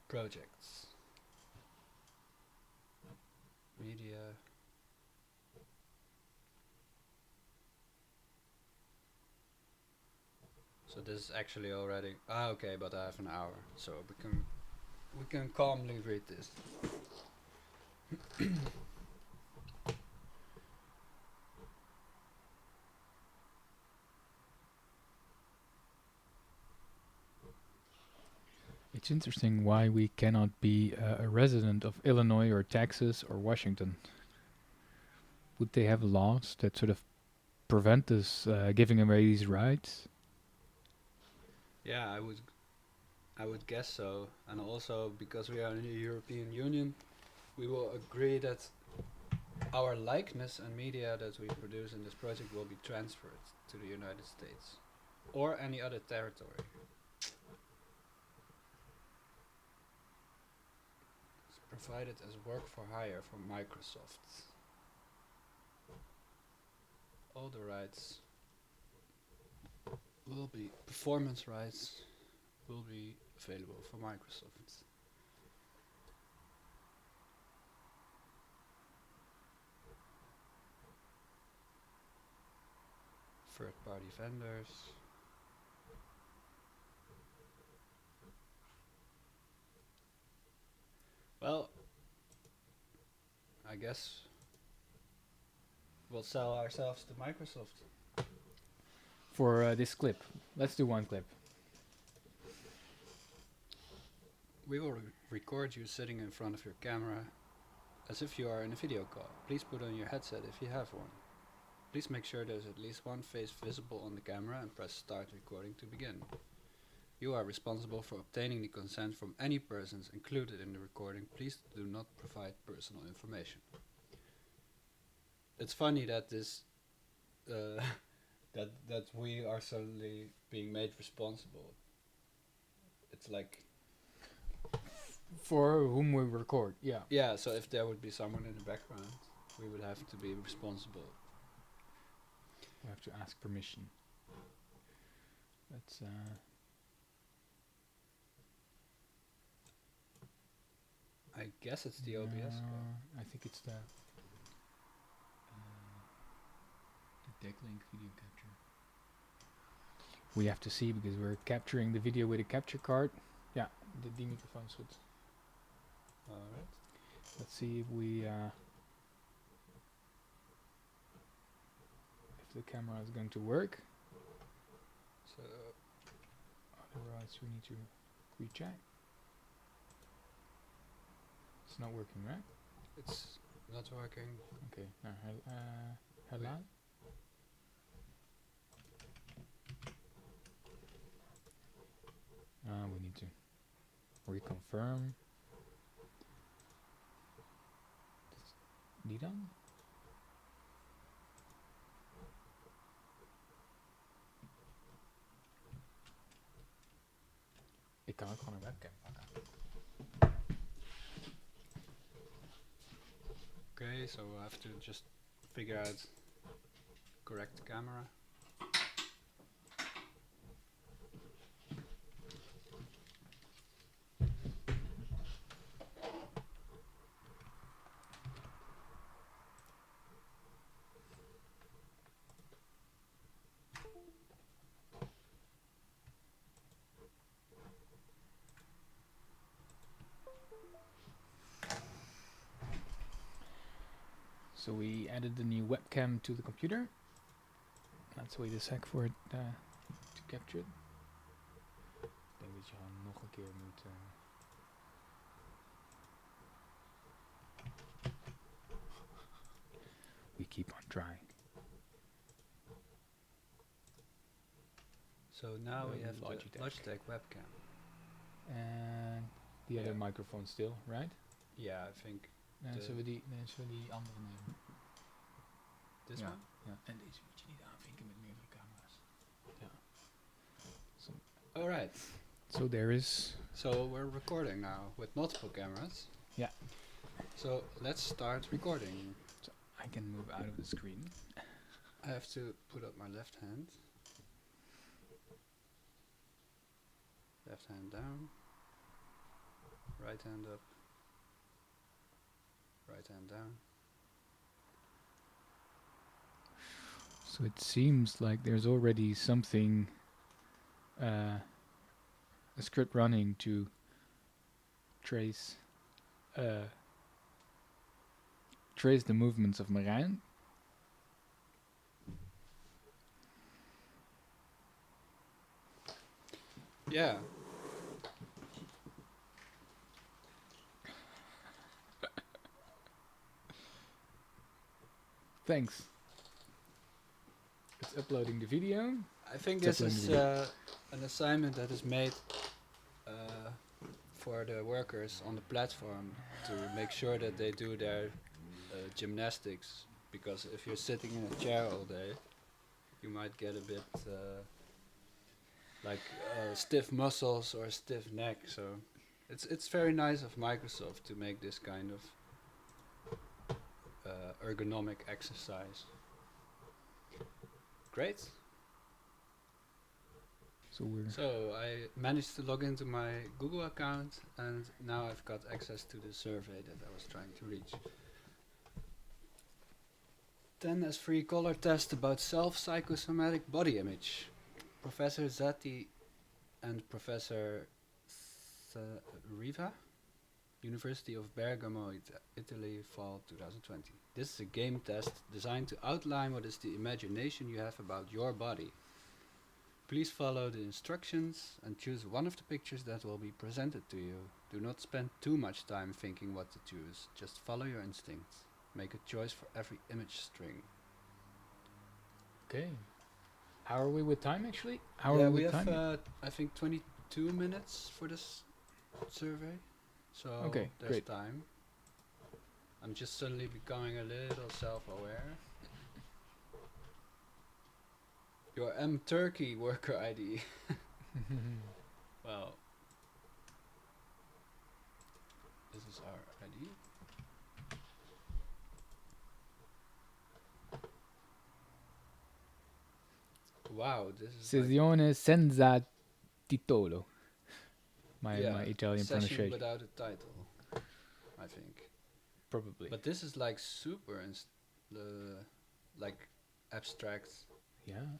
Projects. Media. So this is actually already okay, but I have an hour, so we can calmly read this. It's interesting why we cannot be a resident of Illinois or Texas or Washington. Would they have laws that sort of prevent us giving away these rights? Yeah, I would guess so. And also because we are in the European Union, we will agree that Our likeness and media that we produce in this project will be transferred to the United States or any other territory. It's provided as work for hire from Microsoft. All the rights will be, performance rights will be available for Microsoft. Third-party vendors. Well, I guess we'll sell ourselves to Microsoft. For this clip. Let's do one clip. We will record you sitting in front of your camera as if you are in a video call. Please put on your headset if you have one. Please make sure there's at least one face visible on the camera and press start recording to begin. You are responsible for obtaining the consent from any persons included in the recording. Please do not provide personal information. It's funny that this that we are suddenly being made responsible. It's like For whom we record, yeah. yeah, so if there would be someone in the background, we would have to be responsible. We have to ask permission. Let's I guess it's the OBS code. I think it's the decklink video capture. We have to see because we're capturing the video with a capture card. Yeah, the microphone should. Alright. Let's see if we if the camera is going to work. So Otherwise we need to recheck. It's not working, right? it's not working. Okay. Now hello. We need to reconfirm. Die dan? Ik kan ook gewoon een webcam pakken. Okay, so we'll have to just figure out correct camera. So we added the new webcam to the computer. Let's wait a sec for it to capture it. Ik denk dat je gewoon nog een keer moet... We keep on trying. So now we have Logitech. the Logitech webcam. And the other microphone still, right? Yeah, I think. Zullen we die andere nemen? This ja. one? Ja. En deze moet je niet aanvinken met meerdere camera's. Ja. So, Alright. so there is... So we're recording now with multiple cameras. Yeah. So let's start recording. So I can move out of the screen. I have to put up my left hand. Left hand down. Right hand up. Right hand down. So it seems like there's already something, a script running to trace the movements of Marijn. Yeah. Thanks. It's uploading the video. I think this is an assignment that is made for the workers on the platform to make sure that they do their gymnastics, because if you're sitting in a chair all day, you might get a bit stiff muscles or a stiff neck. So it's very nice of Microsoft to make this kind of ergonomic exercise. Great. So I managed to log into my Google account, and now I've got access to the survey that I was trying to reach. 10 as free color test about self-psychosomatic body image. Professor Zatti and Professor Riva, University of Bergamo, Italy, fall 2020. This is a game test designed to outline what is the imagination you have about your body. Please follow the instructions and choose one of the pictures that will be presented to you. Do not spend too much time thinking what to choose. Just follow your instincts. Make a choice for every image string. Okay. How are we with time, actually? We have, I think, 22 minutes for this survey. So okay, there's great. time. I'm just suddenly becoming a little self-aware. Your MTurk worker ID. Well, this is our ID. Wow, this is Sessione senza titolo. My Italian session pronunciation. without a title, I think. Probably. But this is like super like abstract. Yeah.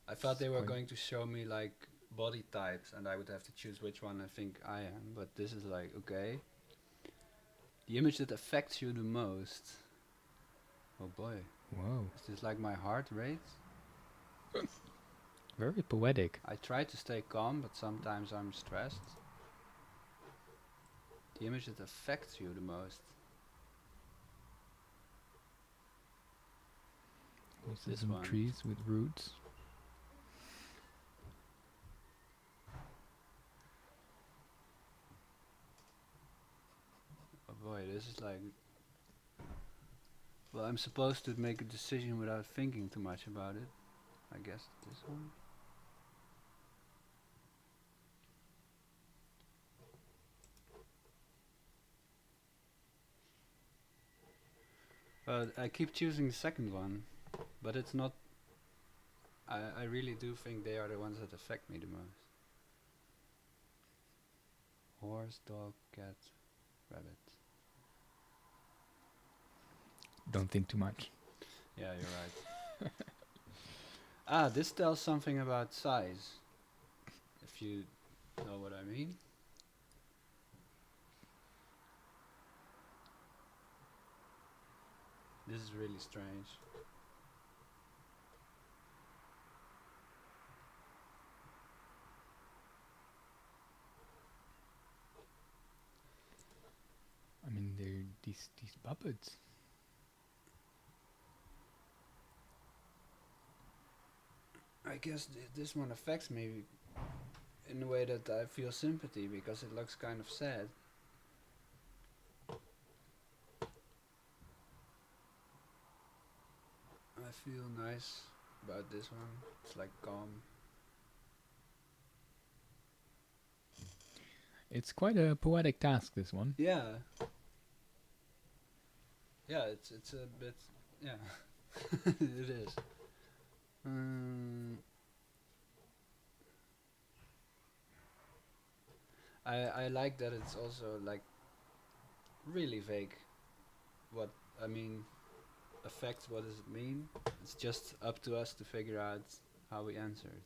I thought they were going to show me like body types and I would have to choose which one I think I am, but this is like, okay. The image that affects you the most. Oh boy. Whoa. Is this like my heart rate? Very poetic. I try to stay calm, but sometimes I'm stressed. The image that affects you the most. This some one. Trees with roots. Oh boy, this is like... Well, I'm supposed to make a decision without thinking too much about it. I guess this one. I keep choosing the second one, but it's not... I really do think they are the ones that affect me the most. Horse, dog, cat, rabbit. Don't think too much. Yeah, you're right. This tells something about size, if you know what I mean. This is really strange. I mean, they're these puppets. I guess this one affects me in a way that I feel sympathy because it looks kind of sad. I feel nice about this one. It's like calm. It's quite a poetic task, this one. Yeah. Yeah, it's a bit... Yeah. It is. I like that it's also like really vague. What I mean, affects, what does it mean? It's just up to us to figure out how we answer it.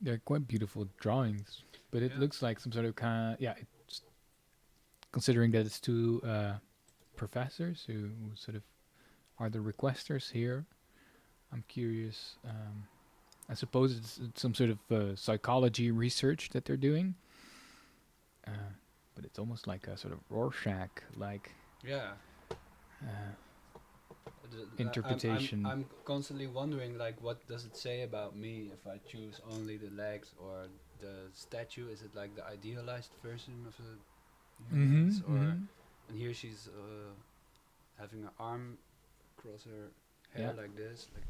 They're quite beautiful drawings, but it looks like some sort of it's considering that it's two professors who sort of are the requesters here, I'm curious. I suppose it's some sort of psychology research that they're doing, but it's almost like a sort of Rorschach, like Yeah. interpretation. I'm constantly wondering, like, what does it say about me if I choose only the legs or the statue? Is it like the idealized version of a humans, or and here she's having her arm across her hair like this, like.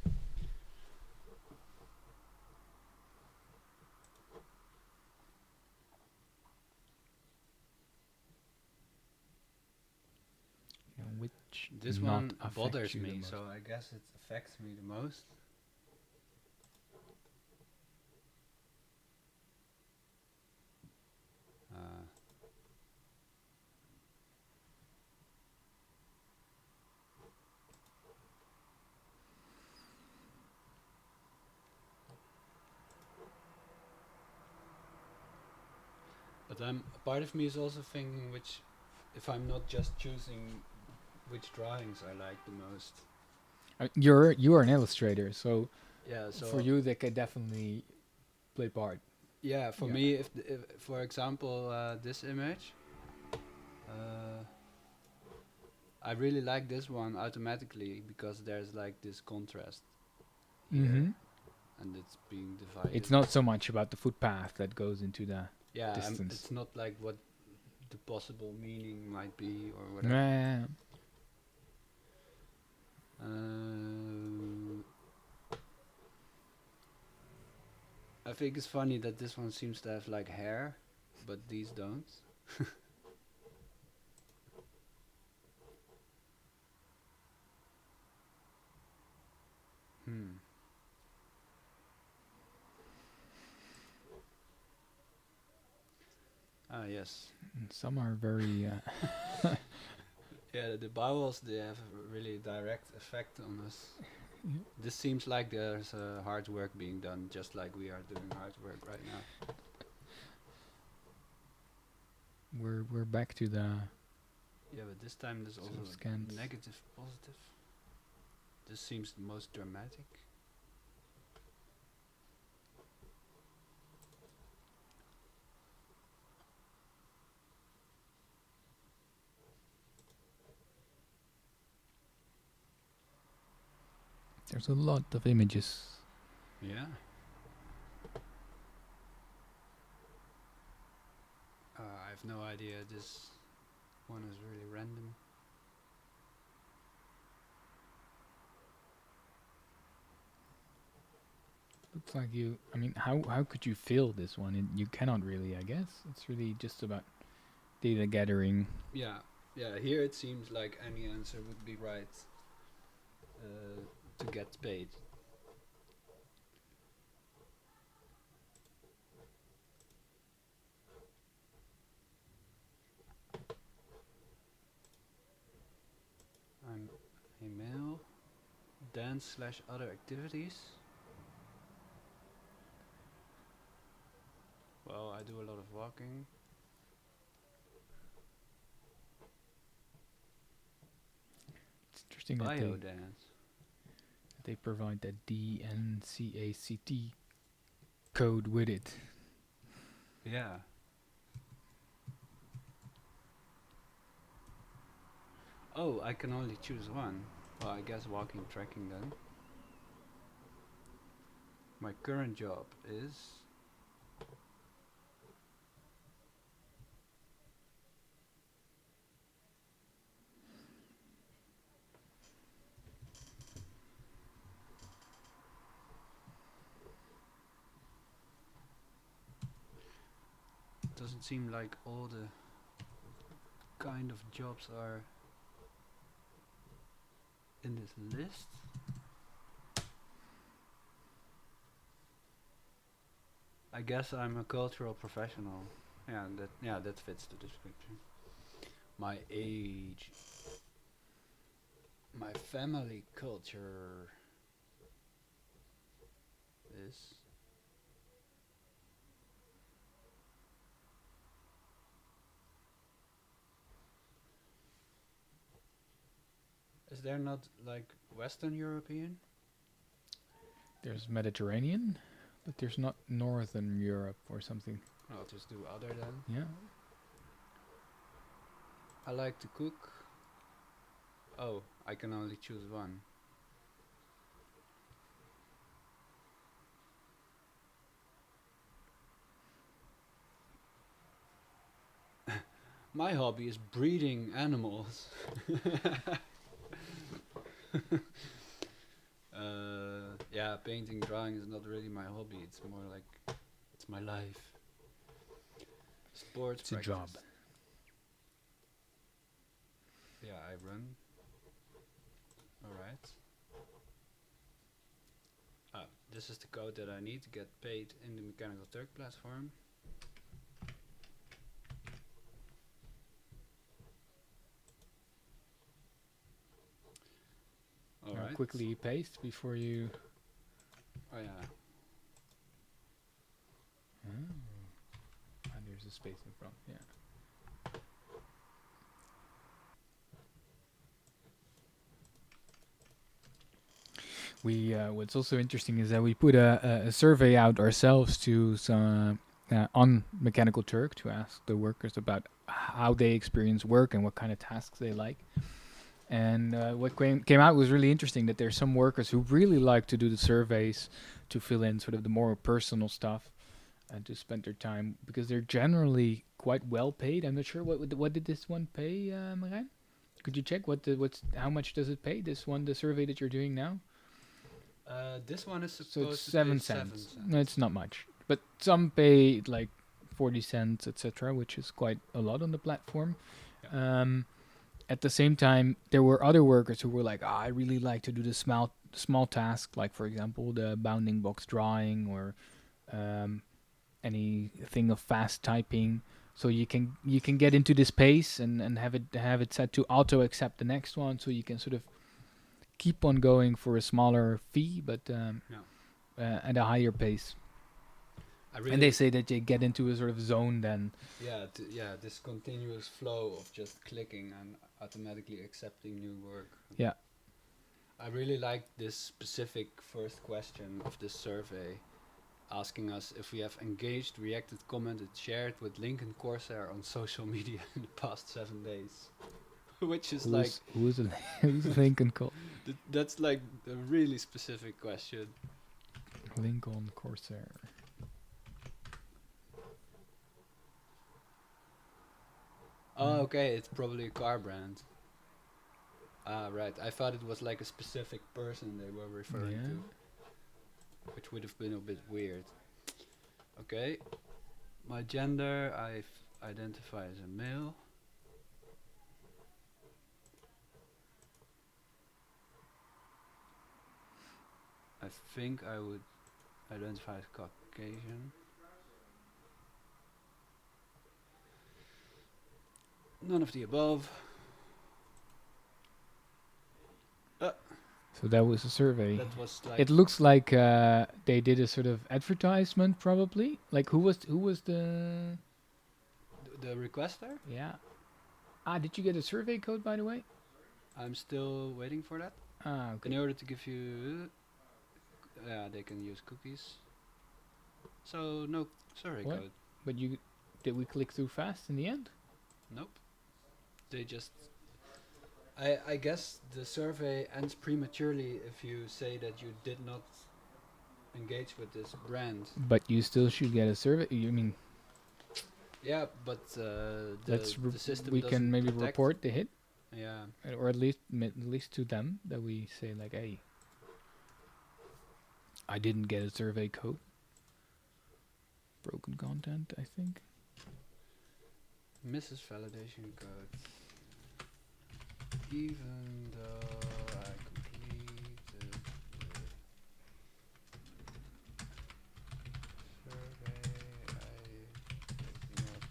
Which This not one affect bothers you the me, most. so I guess it affects me the most. But part of me is also thinking which, if I'm not just choosing which drawings I like the most. You are an illustrator, so Yeah, so for you they could definitely play part. yeah, for me, if for example this image, I really like this one automatically because there's like this contrast here, and it's being divided. It's not so much about the footpath that goes into the distance. It's not like what the possible meaning might be or whatever. I think it's funny that this one seems to have like hair, but these don't. Ah, yes. And some are very... Yeah, the vowels, they have a really direct effect on us. This seems like there's hard work being done, just like we are doing hard work right now. We're back to the... Yeah, but this time there's also negative, positive. This seems the most dramatic. There's a lot of images. Yeah. I have no idea. This one is really random. Looks like you... I mean, how could you fill this one? You cannot really, I guess. It's really just about data gathering. Yeah, here it seems like any answer would be right to get paid. I'm a male. Dance/other activities. Well, I do a lot of walking. It's interesting that they provide that DNCACT code with it. Yeah. Oh, I can only choose one. Well, I guess walking, trekking then. My current job is... Doesn't seem like all the kind of jobs are in this list. I guess I'm a cultural professional. Yeah, that fits the description. My age. My family culture is... there not like Western European? There's Mediterranean, but there's not Northern Europe or something. I'll just do other then. Yeah. I like to cook. Oh, I can only choose one. My hobby is breeding animals. Yeah, painting, drawing is not really my hobby. It's more like it's my life. Sports. It's a job. Yeah, I run. Alright. This is the code that I need to get paid in the Mechanical Turk platform. Now quickly paste before you... Oh yeah. And there's a space in front, yeah. What's also interesting is that we put a survey out ourselves to some on Mechanical Turk to ask the workers about how they experience work and what kind of tasks they like. And what came out was really interesting, that there's some workers who really like to do the surveys to fill in sort of the more personal stuff and to spend their time, because they're generally quite well paid. I'm not sure what did this one pay, Marijn? Could you check how much does it pay, this one, the survey that you're doing now? This one is supposed So it's to 7 pay cents. 7 cents. No, it's not much. But some pay like 40 cents, etc., which is quite a lot on the platform. Yeah. At the same time, there were other workers who were like, I really like to do the small task, like, for example, the bounding box drawing or anything of fast typing. So you can get into this pace and have it set to auto accept the next one, so you can sort of keep on going for a smaller fee, but at a higher pace. And they say that you get into a sort of zone then. Yeah, this continuous flow of just clicking and automatically accepting new work. Yeah. I really like this specific first question of this survey, asking us if we have engaged, reacted, commented, shared with Lincoln Corsair on social media in the past 7 days. Which is who's Lincoln called? That's like a really specific question. Lincoln Corsair. Oh, okay, it's probably a car brand. Ah, right. I thought it was like a specific person they were referring to, which would have been a bit weird. Okay. My gender, I identify as a male. I think I would identify as Caucasian. None of the above. So that was a survey. That was like it looks like they did a sort of advertisement, probably. Like who was the requester? Yeah. Did you get a survey code, by the way? I'm still waiting for that. Okay. In order to give you, they can use cookies. So no survey code. But did we click through fast in the end? Nope. They just. I guess the survey ends prematurely if you say that you did not engage with this brand. But you still should get a survey. You mean? Yeah, but the system we can maybe detect. Report the hit. Yeah. Or at least to them, that we say like, hey, I didn't get a survey code. Broken content, I think. Misses validation code. Even though I completed the survey, I did not.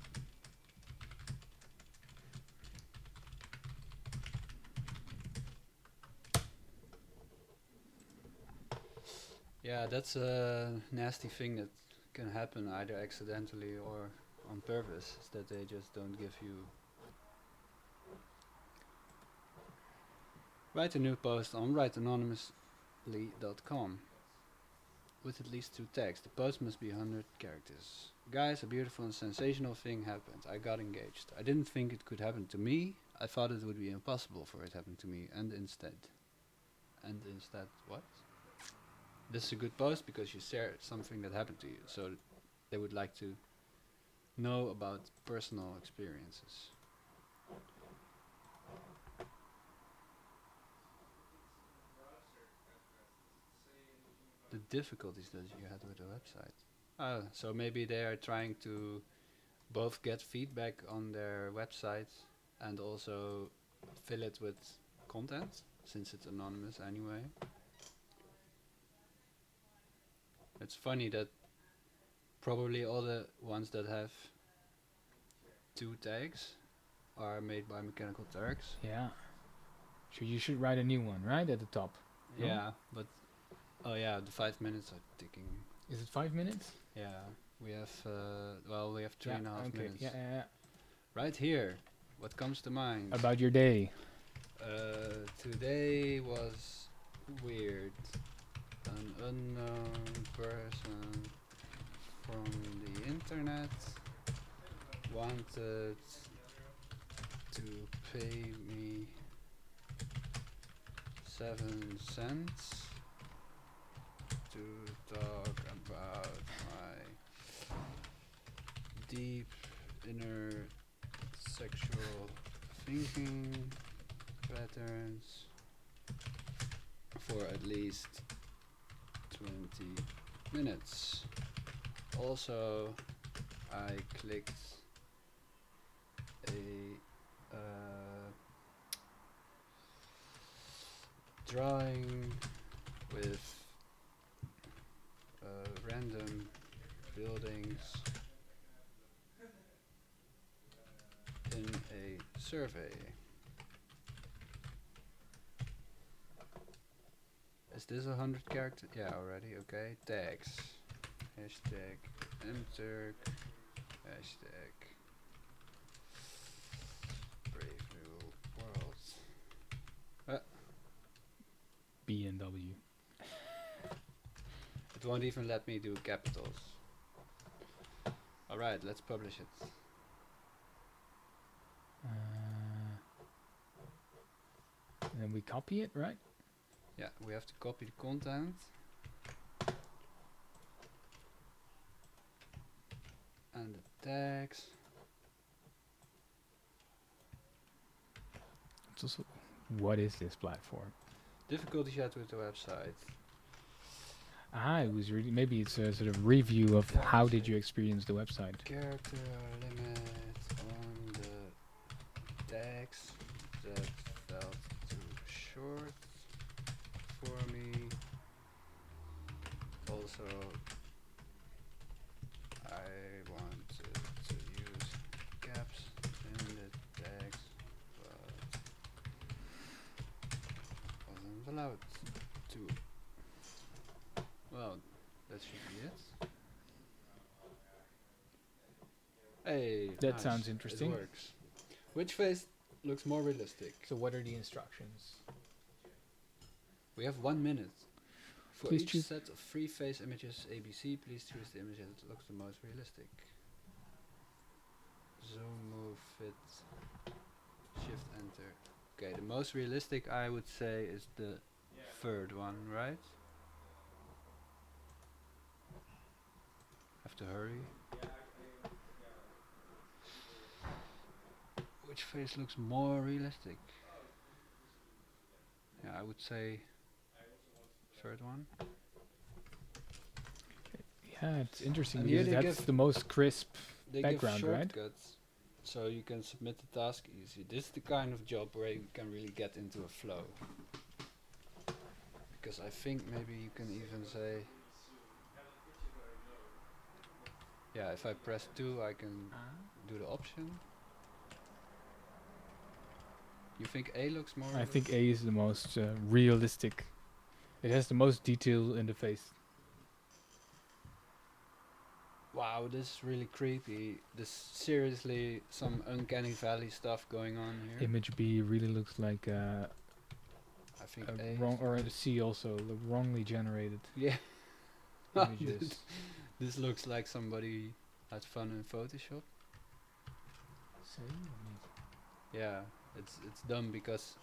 Yeah, that's a nasty thing that can happen either accidentally or on purpose, is that they just don't give you Write a new post on writeanonymously.com with at least 2 tags. The post must be 100 characters. Guys, a beautiful and sensational thing happened. I got engaged. I didn't think it could happen to me. I thought it would be impossible for it to happen to me. And instead, what? This is a good post because you share something that happened to you. So they would like to know about personal experiences. The difficulties that you had with the website. So maybe they are trying to both get feedback on their website and also fill it with content, since it's anonymous anyway. It's funny that probably all the ones that have 2 tags are made by Mechanical Turks. Yeah. So you should write a new one, right, at the top. No? Yeah, but oh yeah, the 5 minutes are ticking. Is it 5 minutes? Yeah, we have we have 3.5 minutes. Yeah. Right here, what comes to mind? About your day. Today was weird. An unknown person from the internet wanted to pay me 7 cents to talk about my deep inner sexual thinking patterns for at least 20 minutes. Also, I clicked a drawing with random buildings in a survey. Is this 100 characters? Yeah, already. Okay. Tags. Hashtag MTurk. Hashtag Brave New World. B&W. It won't even let me do capitals. Alright, let's publish it. And then we copy it, right? Yeah, we have to copy the content. And the tags. It's also, what is this platform? Difficulties you had with the website. It was really, maybe it's a sort of review of how did you experience the website. Character limit on the tags that felt too short for me. Also, I wanted to use caps in the tags, but wasn't allowed to. Well, that should be it. Hey, That nice. sounds interesting. It works. Which face looks more realistic? So what are the instructions? We have 1 minute. For Please each choose. set of 3 face images ABC, please choose the image that looks the most realistic. Zoom, move, fit, shift, enter. Okay, the most realistic I would say is the third one, right? Have to hurry. Which face looks more realistic? Yeah, I would say third one. Yeah, it's interesting And here because they that's give- the most crisp They background, give right? shortcuts, so you can submit the task easy. This is the kind of job where you can really get into a flow. Because I think maybe you can even say, yeah, if I press 2, I can do the option. You think A looks more? I think A is the most realistic. It has the most detail in the face. Wow, this is really creepy. This seriously some uncanny valley stuff going on here. Image B really looks like I think A. wrong, or the C also, the wrongly generated Yeah. images. This looks like somebody had fun in Photoshop. Yeah, it's dumb because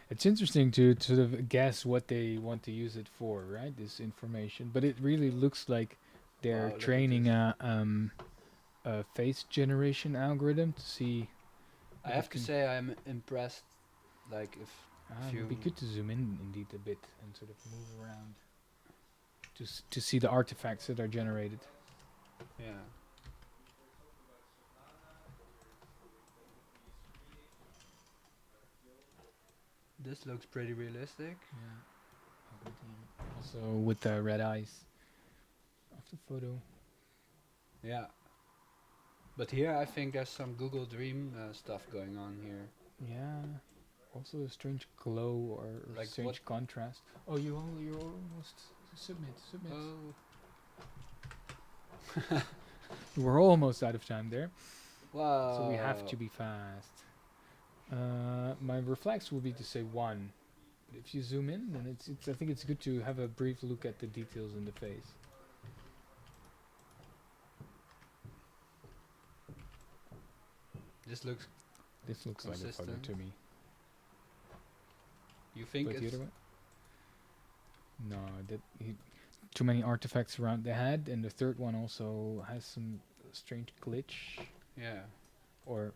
It's interesting to sort of guess what they want to use it for, right? This information, but it really looks like they're Wow, look at training this. a face generation algorithm to see. I if have it to can- say I'm impressed. Like if it would be you- good to zoom in indeed a bit and sort of move around to see the artifacts that are generated. yeah. This looks pretty realistic. Yeah. Also with the red eyes of the photo. Yeah. But here I think there's some Google Dream stuff going on here. Yeah. Also a strange glow or Like strange contrast. Oh, you're almost submit. Oh. We're almost out of time there, Wow. so we have to be fast. My reflex will be to say 1. But if you zoom in, then it's I think it's good to have a brief look at the details in the face. This looks. This looks like a photo Consistent. to me. You think But the it's other way? No, too many artifacts around the head, and the third one also has some strange glitch, yeah. or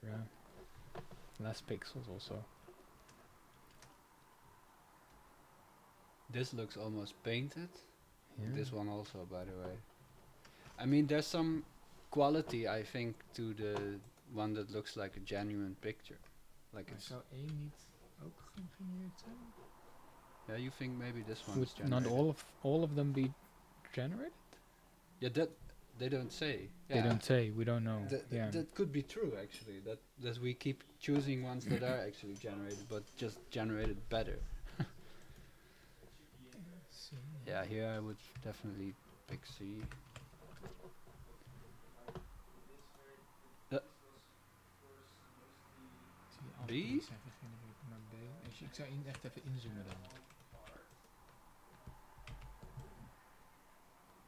less pixels also. This looks almost painted. Yeah. This one also, by the way. I mean, there's some quality, I think, to the one that looks like a genuine picture. Like Maar it's. zou 1 niet ook gegenereerd zijn? Yeah, you think maybe this one is Would not generated? all of them be generated? Yeah, that they don't say. They Yeah. don't say. We don't know. That that could be true actually. That we keep choosing ones that are actually generated, but just generated better. Yeah, here I would definitely pick C. B? Ik zou echt even inzoomen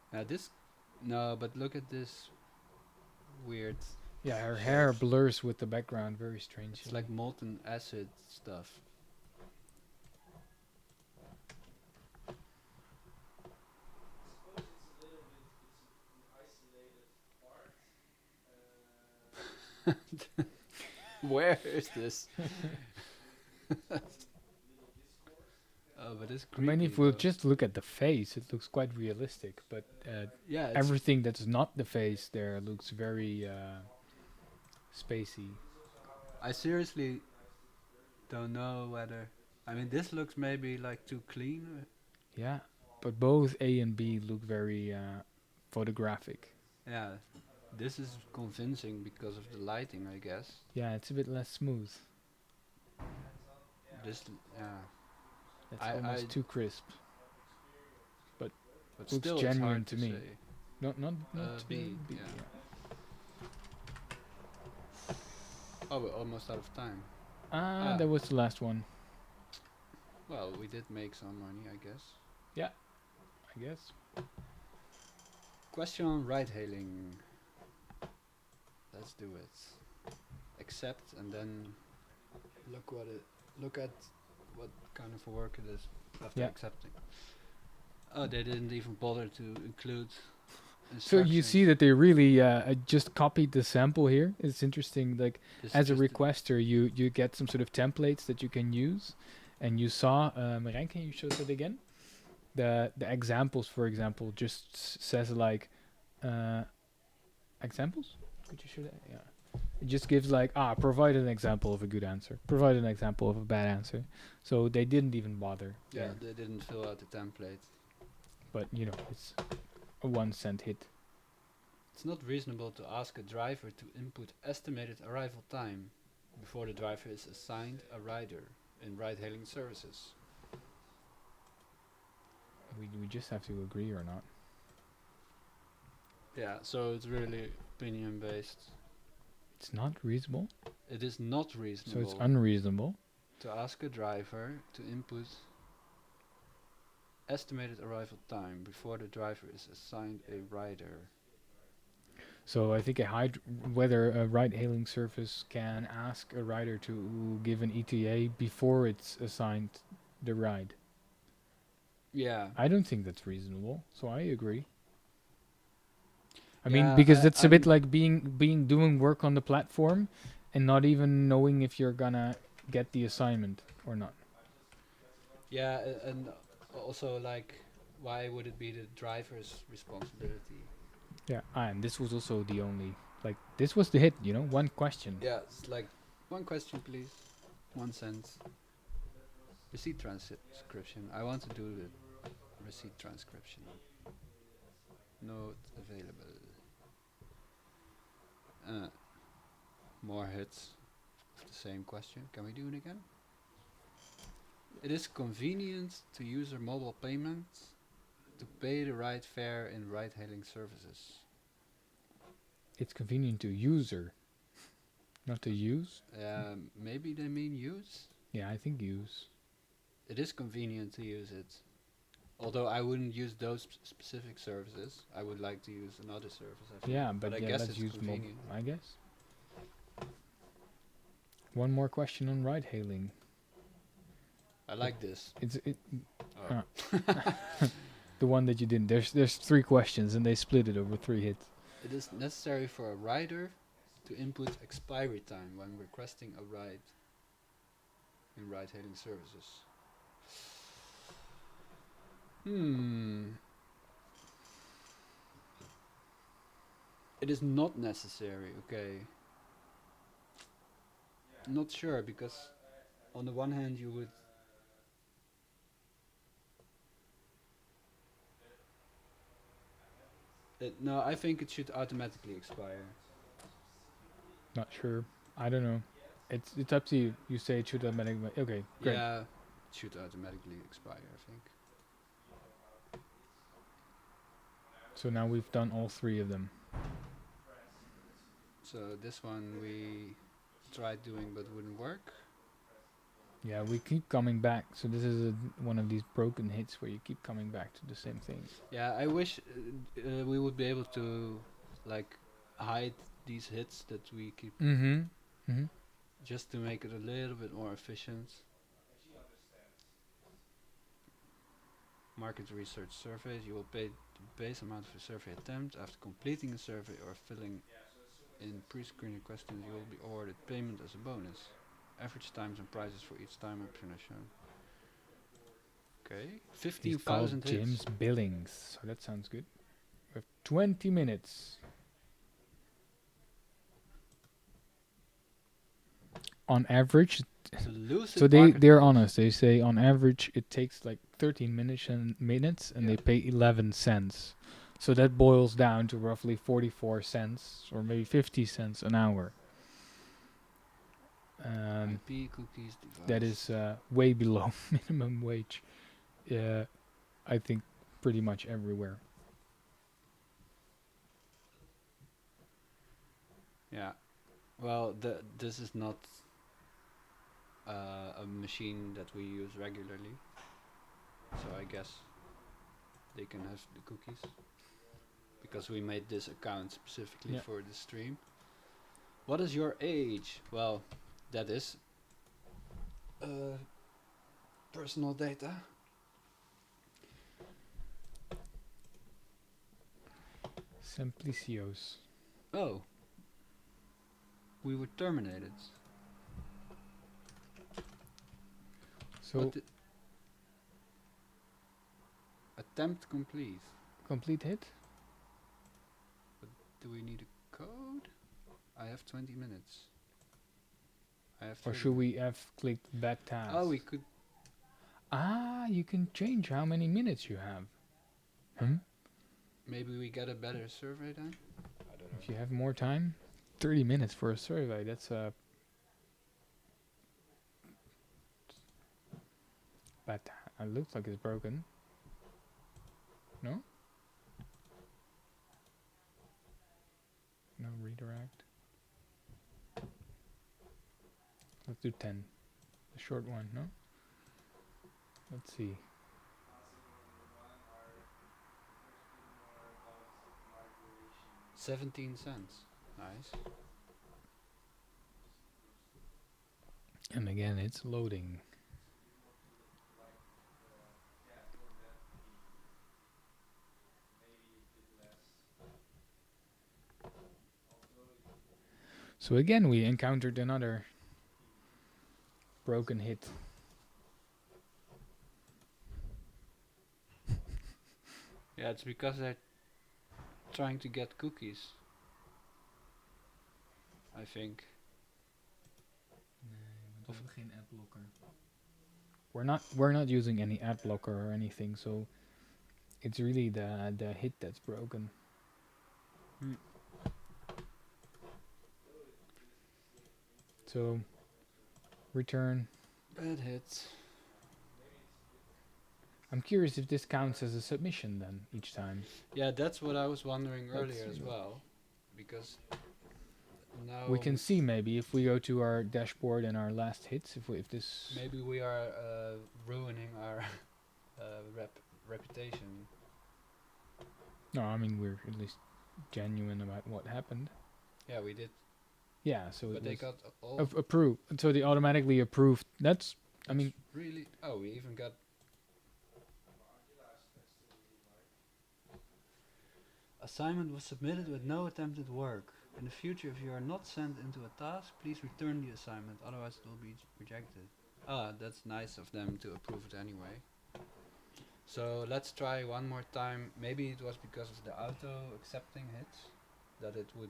dan. This. No, but look at this weird. Yeah, her hair blurs with the background very strangely. It's like molten acid stuff. Where is this? Oh, but it's I mean, creepy if we'll though. just look at the face, it looks quite realistic. But Yeah, it's everything that's not the face there looks very spacey. I seriously don't know whether. I mean, this looks maybe like too clean. Yeah, but both A and B look very photographic. Yeah, this is convincing because of the lighting, I guess. Yeah, it's a bit less smooth. This, yeah, That's I almost too crisp. but Looks still, genuine it's hard to to me. say. Not B, B. yeah. Oh, we're almost out of time. Ah. That was the last one, Well, we did make some money, I guess. I guess. Question on ride-hailing. Let's do it. Accept and then look at what kind of work it is after Yeah. accepting. Oh, they didn't even bother to include. So you see that they really just copied the sample here. It's interesting. Like This as a just requester, you get some sort of templates that you can use, and you saw Marijn, can you show that again? The examples, for example, just says like examples. Could you show that? Yeah. It just gives like provide an example of a good answer, provide an example of a bad answer. So they didn't even bother. Yeah, there. they didn't fill out the template. But you know, it's a 1 cent hit. It's not reasonable to ask a driver to input estimated arrival time before the driver is assigned a rider in ride-hailing services. We just have to agree or not. Yeah, so it's really opinion-based. It's not reasonable, It is not so reasonable it's unreasonable. to ask a driver to input estimated arrival time before the driver is assigned a rider. So I think whether a ride-hailing service can ask a rider to give an ETA before it's assigned the ride. Yeah. I don't think that's reasonable, so I agree. I Yeah, mean, because that's a bit I'm- like doing work on the platform and not even knowing if you're gonna get the assignment or not. Yeah, and also like, why would it be the driver's responsibility? Yeah, and this was also the only, like, this was the hit, you know, one question. Yeah, it's like, one question please, 1 sentence. Receipt transcription. I want to do the receipt transcription. Note available. More hits of the same question. Can we do it again? It is convenient to use your mobile payments to pay the ride fare in ride-hailing services. It's convenient to user, not to use. Maybe they mean use? Yeah, I think use. It is convenient to use it. Although I wouldn't use those specific services. I would like to use another service, I think. Yeah, but I yeah, guess let's it's use mobile, convenient. I guess. One more question on ride-hailing. I like this. Oh. The one that you didn't. There's 3 questions and they split it over 3 hits. It is necessary for a rider to input expiry time when requesting a ride in ride-hailing services. It is not necessary, okay. Not sure, because on the one hand you would no, I think it should automatically expire. Not sure. I don't know. It's up to you. You say it should automatically. Okay, great. Yeah, it should automatically expire, I think. So now we've done all 3 of them. So this one we tried doing but wouldn't work. Yeah, we keep coming back. So this is one of these broken hits where you keep coming back to the same thing. Yeah, I wish we would be able to like hide these hits that we keep just to make it a little bit more efficient. Market research surveys. You will pay the base amount of a survey attempt. After completing a survey or filling in pre-screening questions, you will be awarded payment as a bonus. Average times and prices for each time option are shown. Okay, 15,000 hits. James Billings. So that sounds good. We have 20 minutes. On average, so they're honest. They say on average it takes like 13 minutes and they pay 11 cents. So that boils down to roughly 44 cents or maybe 50 cents an hour. IP cookies device. That is way below minimum wage. I think pretty much everywhere. Yeah. Well, this is not a machine that we use regularly, so I guess they can have the cookies because we made this account specifically for the stream. What is your age? Well, that is personal data. Simplicios. Oh, we were terminated. So attempt complete. Complete hit? But do we need a code? I have 20 minutes. I have. Or should we have clicked back task? Oh, we could. Ah, you can change how many minutes you have. Maybe we get a better survey then? I don't know. If you have more time, 30 minutes for a survey, that's but it looks like it's broken. No? No redirect. Let's do 10. The short one, no? Let's see. 17 cents. Nice. And again, it's loading. So again, we encountered another broken hit. Yeah, it's because they're trying to get cookies. I think. We're not using any ad blocker or anything, so it's really the hit that's broken. So return. Bad hits. I'm curious if this counts as a submission then each time. Yeah, that's what I was wondering earlier as That's- well, because now We can see maybe if we go to our dashboard and our last hits, if this maybe we are ruining our reputation. no, I mean we're at least genuine about what happened. Yeah, we did, Yeah, so but it they was got all. approved. So they automatically approved. That's I mean Really? Oh, we even got. Assignment was submitted with no attempted work. In the future, if you are not sent into a task, please return the assignment, otherwise it will be rejected. Ah, that's nice of them to approve it anyway. So let's try one more time. Maybe it was because of the auto accepting hits that it would,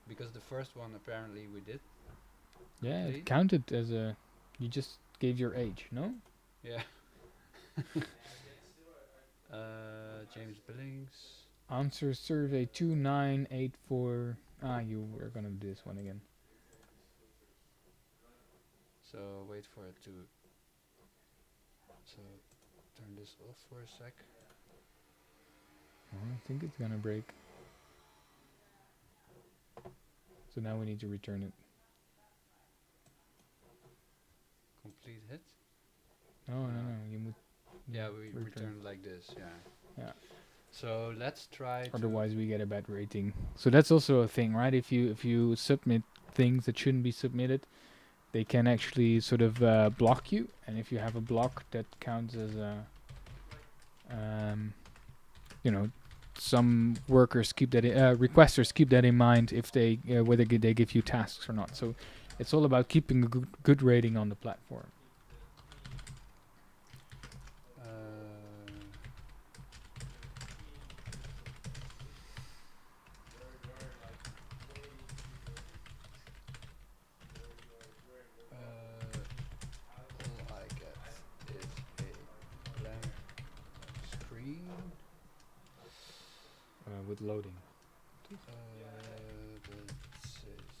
because the first one apparently we did. yeah, Please? it counted as a you just gave your age, no? Yeah. James Billings. Answer survey 2984. Ah, you were gonna do this one again. So wait for it to. So turn this off for a sec. I think it's gonna break. So now we need to return it. Complete hit. No, you move. Yeah, we Return. return like this. Yeah. Yeah. So let's try. Otherwise, we get a bad rating. So that's also a thing, right? If you submit things that shouldn't be submitted, they can actually sort of block you. And if you have a block, that counts as a, you know, some workers keep that, requesters keep that in mind if they whether they give you tasks or not. So it's all about keeping a good rating on the platform. All I get is a blank screen. With loading. That says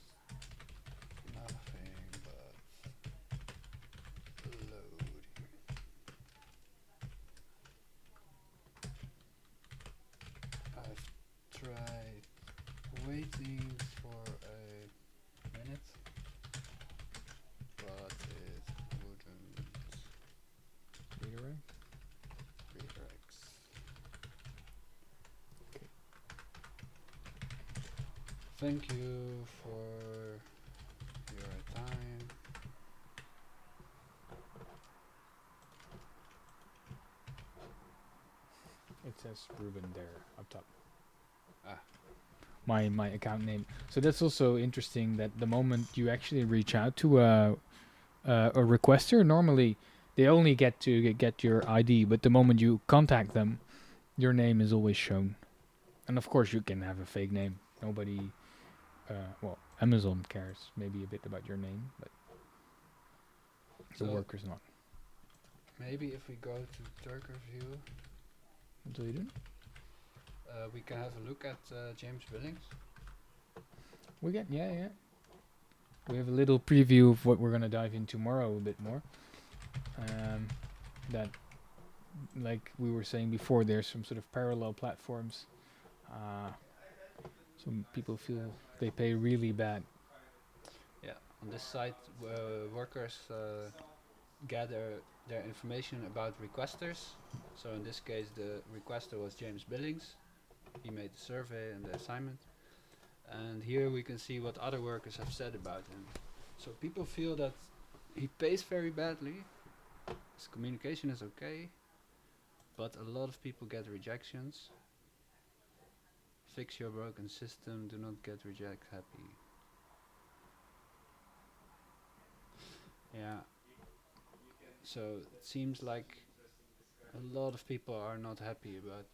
nothing but loading. I've tried waiting for a minute, but it wouldn't Redirect. redirects. Thank you for your time. It says Ruben there up top. Ah. My account name. So that's also interesting that the moment you actually reach out to a requester, normally they only get to get your ID, but the moment you contact them, your name is always shown. And of course, you can have a fake name. Nobody, well, Amazon cares maybe a bit about your name, but the So workers not. maybe if we go to Turk review, What do you do? we can have a look at James Billings. We get yeah. We have a little preview of what we're gonna dive in tomorrow a bit more. That, like we were saying before, there's some sort of parallel platforms. Some people feel they pay really bad. Yeah, on this site, workers gather their information about requesters. So in this case, the requester was James Billings. He made the survey and the assignment. And here we can see what other workers have said about him. So people feel that he pays very badly, his communication is okay, but a lot of people get rejections. Fix your broken system, do not get reject happy. Yeah. So it seems like a lot of people are not happy about.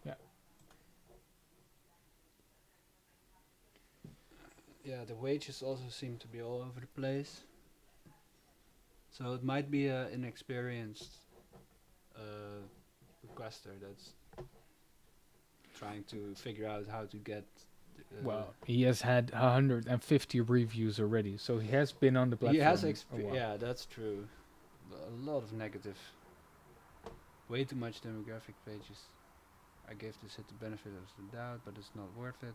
Yeah. Yeah, the wages also seem to be all over the place. So it might be an inexperienced requester that's trying to figure out how to get. Well, he has had 150 reviews already, so he has been on the platform. He has a while. yeah, that's true. A lot of negative. Way too much demographic pages. I gave this hit the benefit of the doubt, but it's not worth it.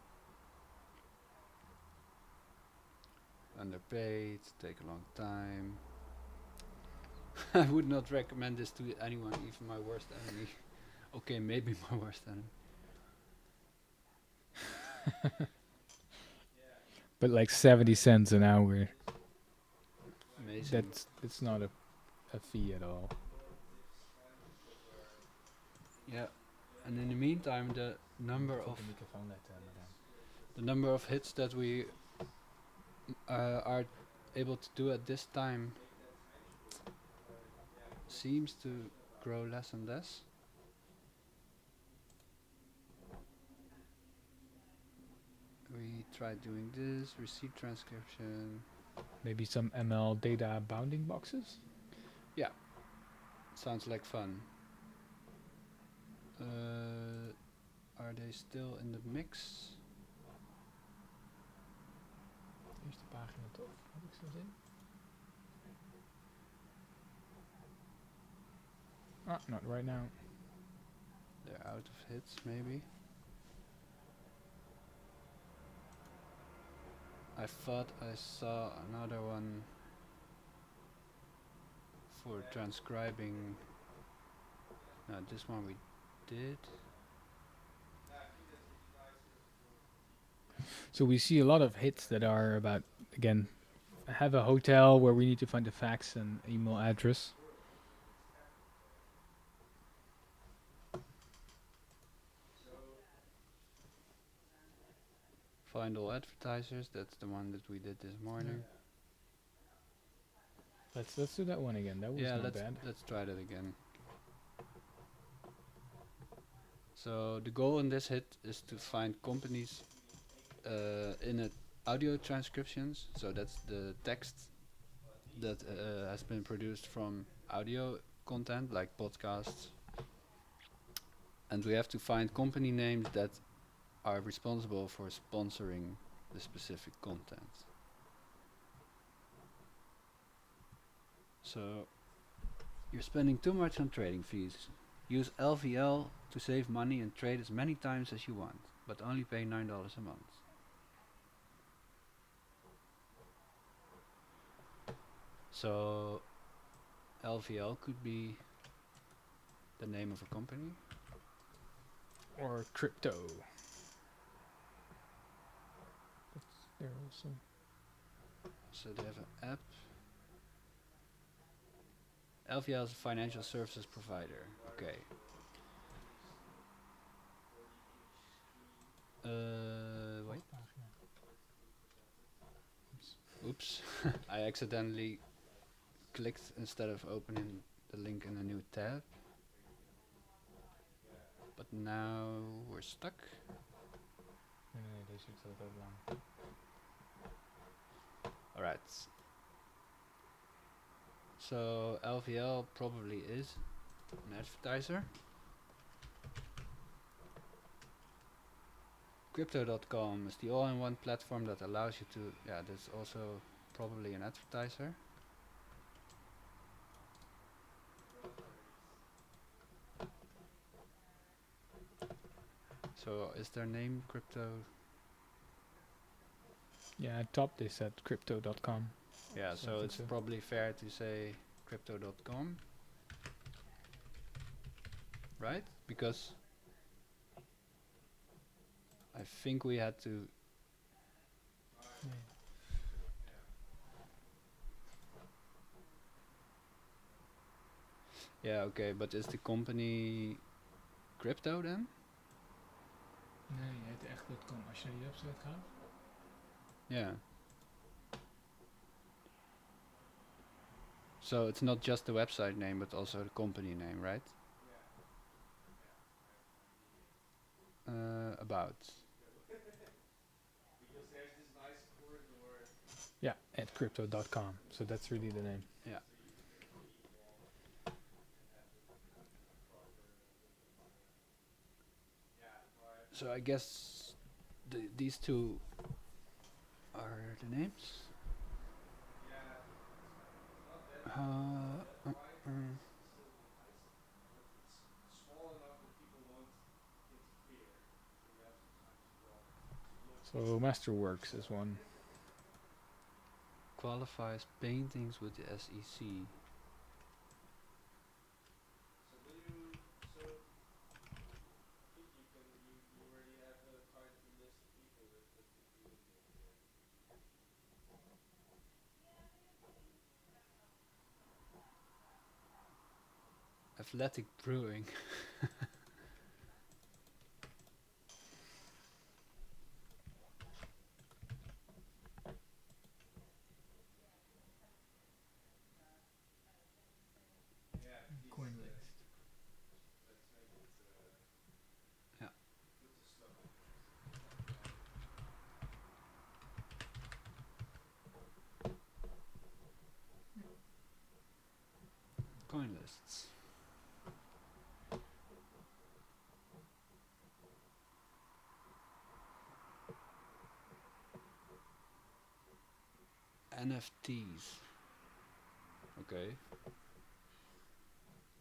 Underpaid, take a long time. I would not recommend this to anyone, even my worst enemy. Okay, maybe my worst enemy. But like 70 cents an hour. Amazing. It's not a fee at all. Yeah, and in the meantime, the number of hits that we are able to do at this time seems to grow less and less. We tried doing this, receipt transcription. Maybe some ML data bounding boxes? Yeah, sounds like fun. Are they still in the mix? Eerste pagina toch? Heb ik zo'n zin? Ah, not right now. They're out of hits, maybe. I thought I saw another one for transcribing. No, this one we did. So we see a lot of hits that are about, again, have a hotel where we need to find the fax and email address. Find all advertisers, that's the one that we did this morning. Let's do that one again. That was not bad. Let's try that again. So the goal in this hit is to find companies in it audio transcriptions. So that's the text that has been produced from audio content like podcasts. And we have to find company names that are responsible for sponsoring the specific content. So you're spending too much on trading fees. Use LVL to save money and trade as many times as you want, but only pay $9 a month. So LVL could be the name of a company. Or crypto. That's there also. So they have an app. LVL is a financial services provider. Okay. Wait. Oops. I accidentally clicked instead of opening the link in a new tab. But now we're stuck. Alright. So LVL probably is an advertiser. Crypto.com is the all-in-one platform that allows you to, yeah, that's also probably an advertiser. So is their name crypto? Yeah, at top they said crypto.com. Yeah, so it's probably fair to say crypto.com. Right? Because I think we had to. Yeah, okay, but is the company crypto then? Nee, je heet echt.com. Als je naar die website gaat. Yeah. So it's not just the website name, but also the company name, right? About. Yeah, at crypto.com. So that's really the name. Yeah. So I guess these two are the names. So Masterworks is one. Qualifies paintings with the SEC. Athletic Brewing. CoinList. Yeah. Coin lists. NFTs. Okay.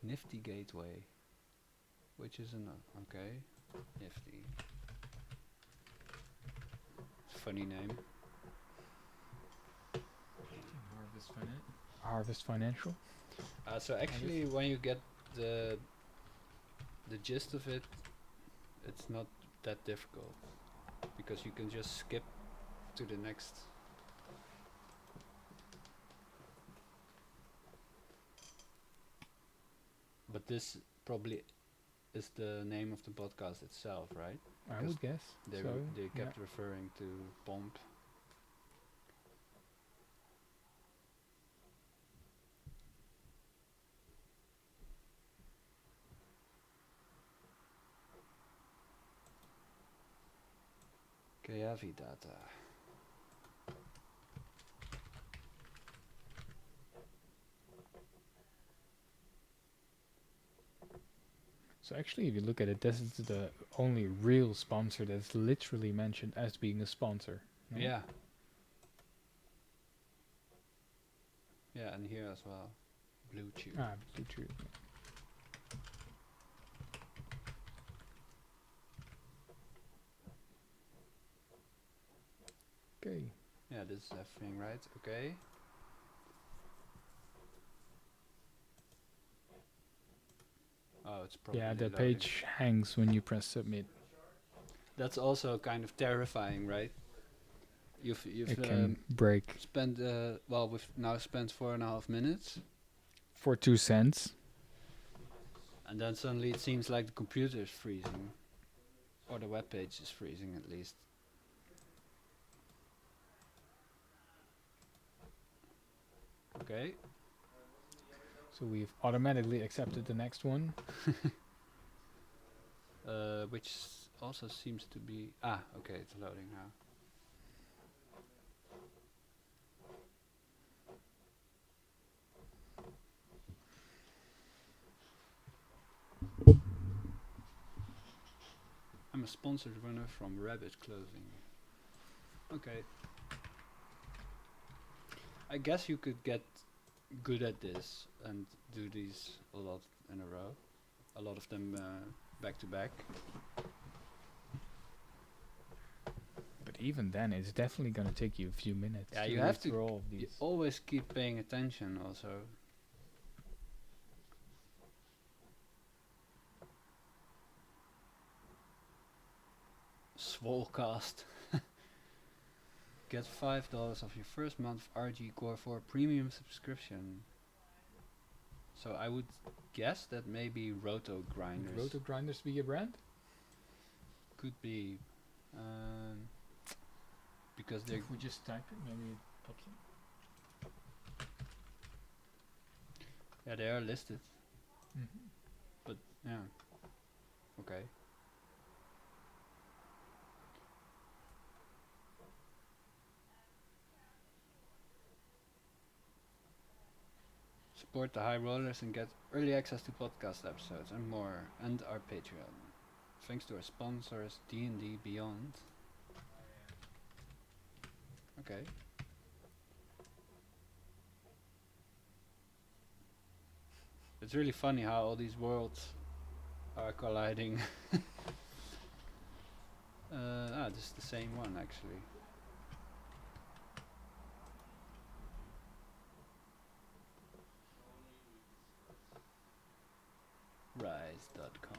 Nifty Gateway. Which is an okay. Nifty. Funny name. Harvest Financial. So actually, when you get the gist of it, it's not that difficult because you can just skip to the next. But this probably is the name of the podcast itself, right? I would guess. They So, they kept referring to Pomp. Kayavi data. So actually, if you look at it, this is the only real sponsor that's literally mentioned as being a sponsor. No? Yeah. Yeah, and here as well. Bluetooth. Ah, Bluetooth. Okay. Yeah, this is everything, right? Okay. Oh, it's probably Yeah, the loading. page hangs when you press submit. That's also kind of terrifying, right? You've It can break spent well, we've now spent 4.5 minutes, for 2 cents. and then suddenly it seems like the computer is freezing, or the web page is freezing at least. Okay. So we've automatically accepted the next one. Which also seems to be okay, it's loading now. I'm a sponsored runner from Rabbit Clothing. Okay. I guess you could get good at this and do these a lot in a row. A lot of them back to back. But even then, it's definitely going to take you a few minutes. Yeah, to you read have to through all of these. always keep paying attention also. Swolecast. Get $5 off your first month of RG Core 4 premium subscription. So I would guess that maybe Roto Grinders Roto Grinders be a brand? could be, because they're If we just type it, maybe it pops up. yeah, they are listed, Mm-hmm. but yeah, okay. Support the High Rollers and get early access to podcast episodes and more, and our Patreon. Thanks to our sponsors, D&D Beyond. Okay. It's really funny how all these worlds are colliding. This is the same one actually. Rise.com.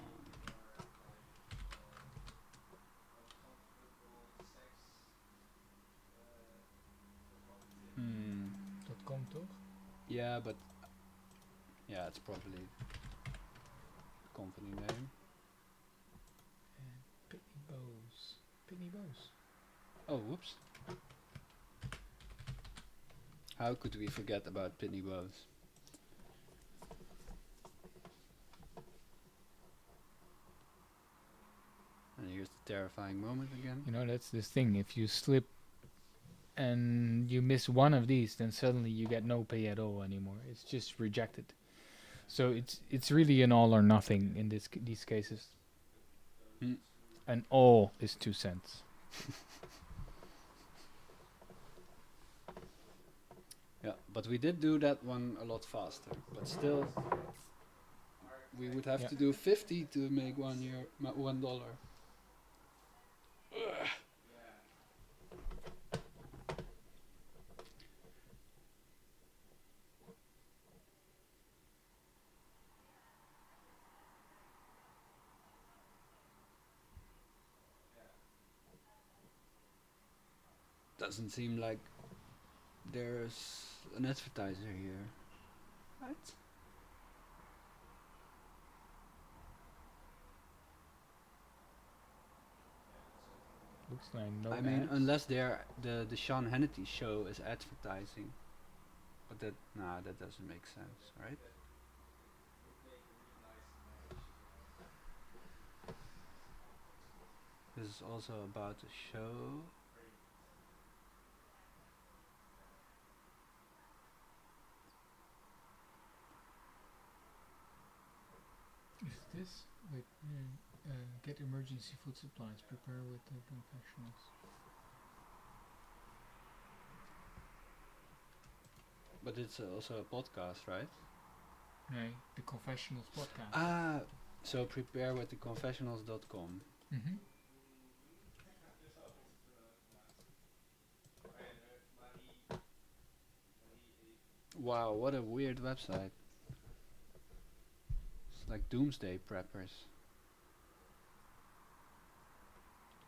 .com toch? Yeah, but yeah, it's probably company name. And Pitney Bowes. Pitney Bowes. Oh, whoops. How could we forget about Pitney Bowes? And here's the terrifying moment again. You know, that's this thing. If you slip and you miss one of these, then suddenly you get no pay at all anymore. It's just rejected. So it's really an all or nothing in these cases. Mm. And all is 2 cents. Yeah, but we did do that one a lot faster. But still, we would have to do 50 to make $1. Doesn't seem like there's an advertiser here, right? Looks like no I mean, ads. unless they're the Sean Hannity show is advertising, but that doesn't make sense, right? This is also about a show. Is this like get emergency food supplies? Prepare with the confectionals. But it's also a podcast, right? Nee, the confessionals podcast. Ah, so prepare with the confessionals.com. Mm-hmm. Wow, what a weird website. It's like doomsday preppers.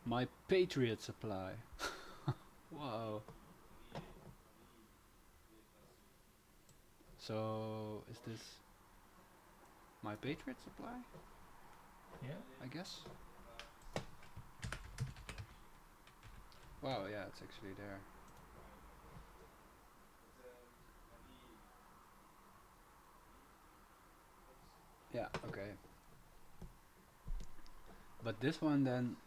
My Patriot Supply. Wow. So, is this My Patriot Supply? Yeah. I guess. Wow, yeah, it's actually there. Yeah, okay. But this one then...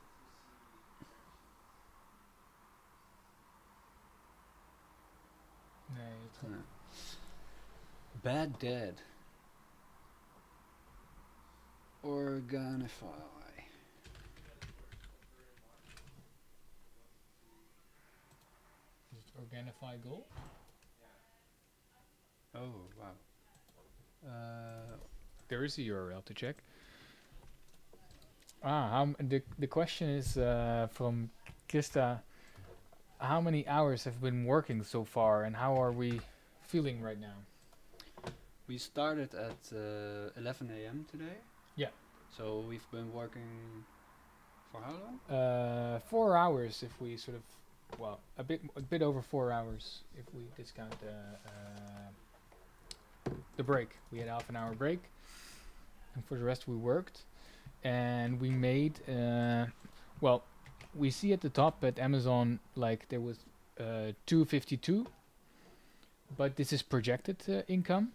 Nee, het gaat Bad Dad. Organify. Is it Organify Gold? Oh, wow. There is a URL to check. The question is from Krista. How many hours have been working so far, and how are we feeling right now? We started at 11 a.m. today. Yeah. So we've been working For how long? 4 hours if we sort of, well, a bit over 4 hours if we discount the break. We had half an hour break, and for the rest we worked, and we made. Well, we see at the top at Amazon like there was 252, but this is projected income,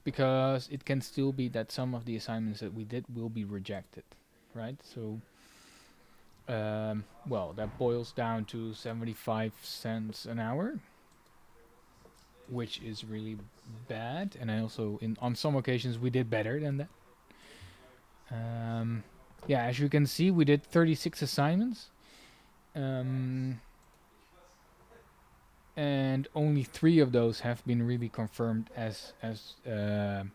because it can still be that some of the assignments that we did will be rejected, right? So, well, that boils down to 75 cents an hour, which is really bad. And I also, on some occasions, we did better than that. Yeah, as you can see, we did 36 assignments. And only 3 of those have been really confirmed as that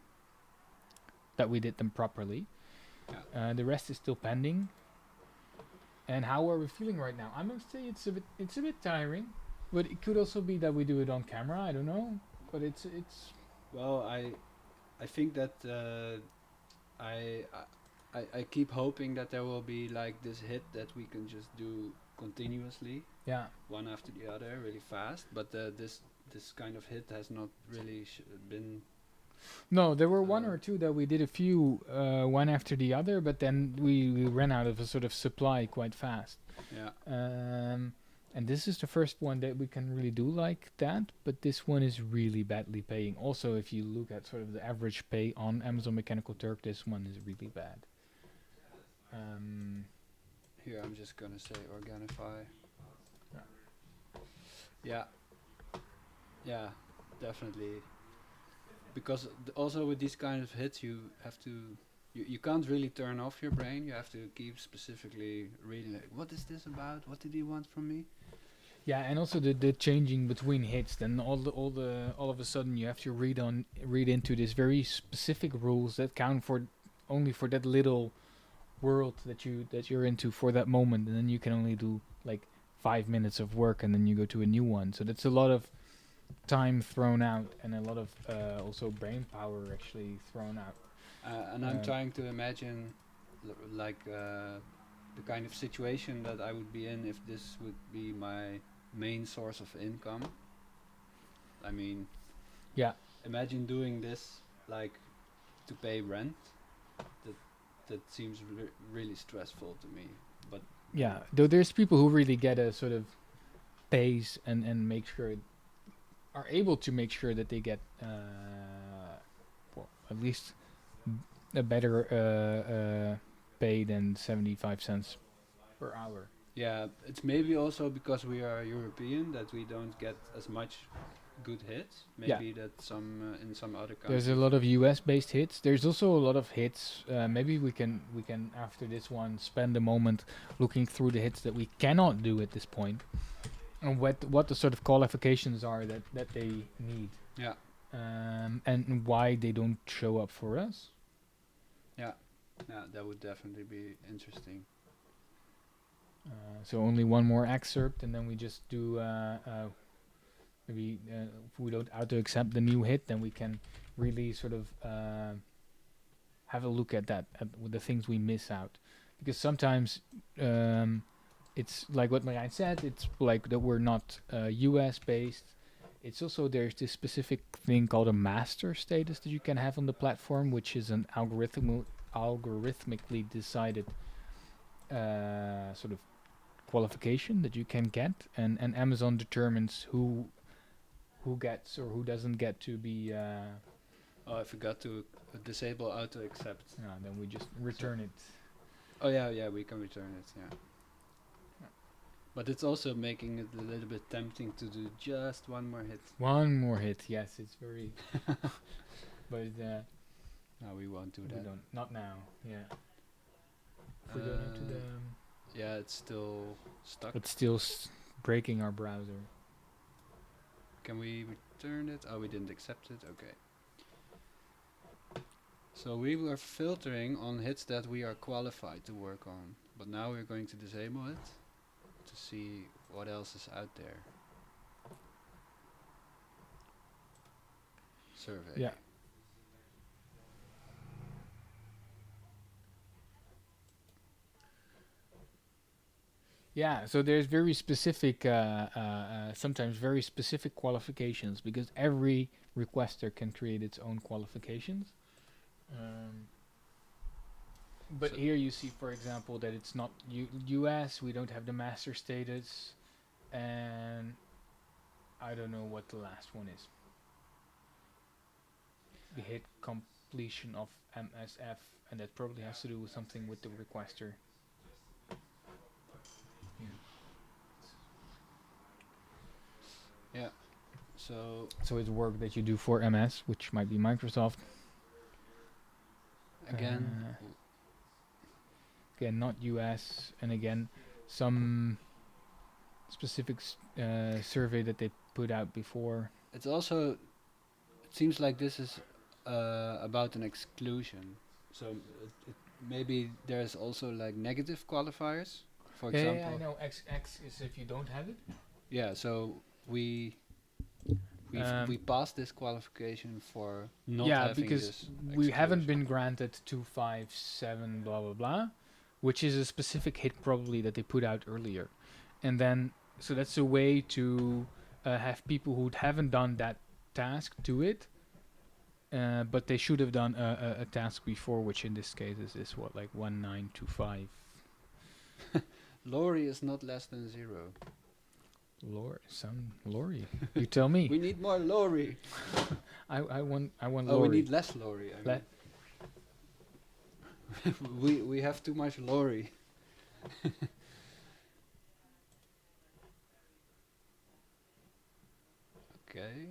we did them properly. The rest is still pending. And how are we feeling right now? I must say it's a bit tiring, but it could also be that we do it on camera. I don't know, but it's. Well, I think that I keep hoping that there will be like this hit that we can just do continuously. Yeah. One after the other, really fast. But this kind of hit has not really been. No, there were 1 or 2 that we did a few one after the other, but then we ran out of a sort of supply quite fast. Yeah. And this is the first one that we can really do like that, but this one is really badly paying. Also, if you look at sort of the average pay on Amazon Mechanical Turk, this one is really bad. Here I'm just gonna say Organify. Yeah. Yeah, definitely. Because also with these kind of hits, you have to, you can't really turn off your brain. You have to keep specifically reading. Like, what is this about? What did he want from me? Yeah, and also the changing between hits. Then all of a sudden you have to read into this very specific rules that count for only for that little world that you're into for that moment, and then you can only do like 5 minutes of work, and then you go to a new one. So that's a lot of time thrown out, and a lot of also brain power actually thrown out. And I'm trying to imagine like the kind of situation that I would be in if this would be my main source of income. I mean, yeah, imagine doing this like to pay rent. That seems really stressful to me. But yeah, though there's people who really get a sort of pays and make sure are able to make sure that they get well, at least a better pay than 75 cents per hour. Yeah, it's maybe also because we are European that we don't get as much good hits. Maybe that some in some other countries. There's a lot of US based hits. There's also a lot of hits. Maybe we can after this one spend a moment looking through the hits that we cannot do at this point, and what the sort of qualifications are that they need. Yeah. And why they don't show up for us. Yeah, that would definitely be interesting. So only one more excerpt, and then we just do maybe if we don't auto accept the new hit, then we can really sort of have a look at that with the things we miss out, because sometimes it's like what Marijn said. It's like that we're not US based. It's also there's this specific thing called a master status that you can have on the platform, which is an algorithmically decided sort of qualification that you can get, and Amazon determines who gets or who doesn't get to be. Oh, I forgot to disable auto accept. Yeah, then we just return it. Oh yeah, we can return it. Yeah. But it's also making it a little bit tempting to do just one more hit. One more hit, yes, it's very. But no, we won't do that. We don't. Not now. Yeah. If we go into the. Yeah, it's still stuck. It's still breaking our browser. Can we return it? Oh, we didn't accept it. Okay. So we were filtering on hits that we are qualified to work on, but now we're going to disable it to see what else is out there. Survey. Yeah. Yeah, so there's very specific, sometimes very specific qualifications because every requester can create its own qualifications. But So- here you see, for example, that it's not US. We don't have the master status, and I don't know what the last one is. The hit completion of MSF, and that probably has to do with something with the requester. Yeah. So So it's work that you do for MS, which might be Microsoft. again, Again, not US, and again, some specific survey that they put out before. it's also, it seems like this is about an exclusion. So maybe there's also like negative qualifiers. For Yeah, example, yeah, I know. X is if you don't have it. yeah, so we we passed this qualification for not yeah, having because this we haven't exclusion. been granted 257 blah blah blah, which is a specific hit probably that they put out earlier, and then so that's a way to have people who haven't done that task do it, but they should have done a task before, which in this case is what, like 1925. Lorry is not less than 0. Lorry. You tell me. We need more lorry. I want Oh, lorry. we need less lorry. I Le- mean. we have too much lorry. Okay.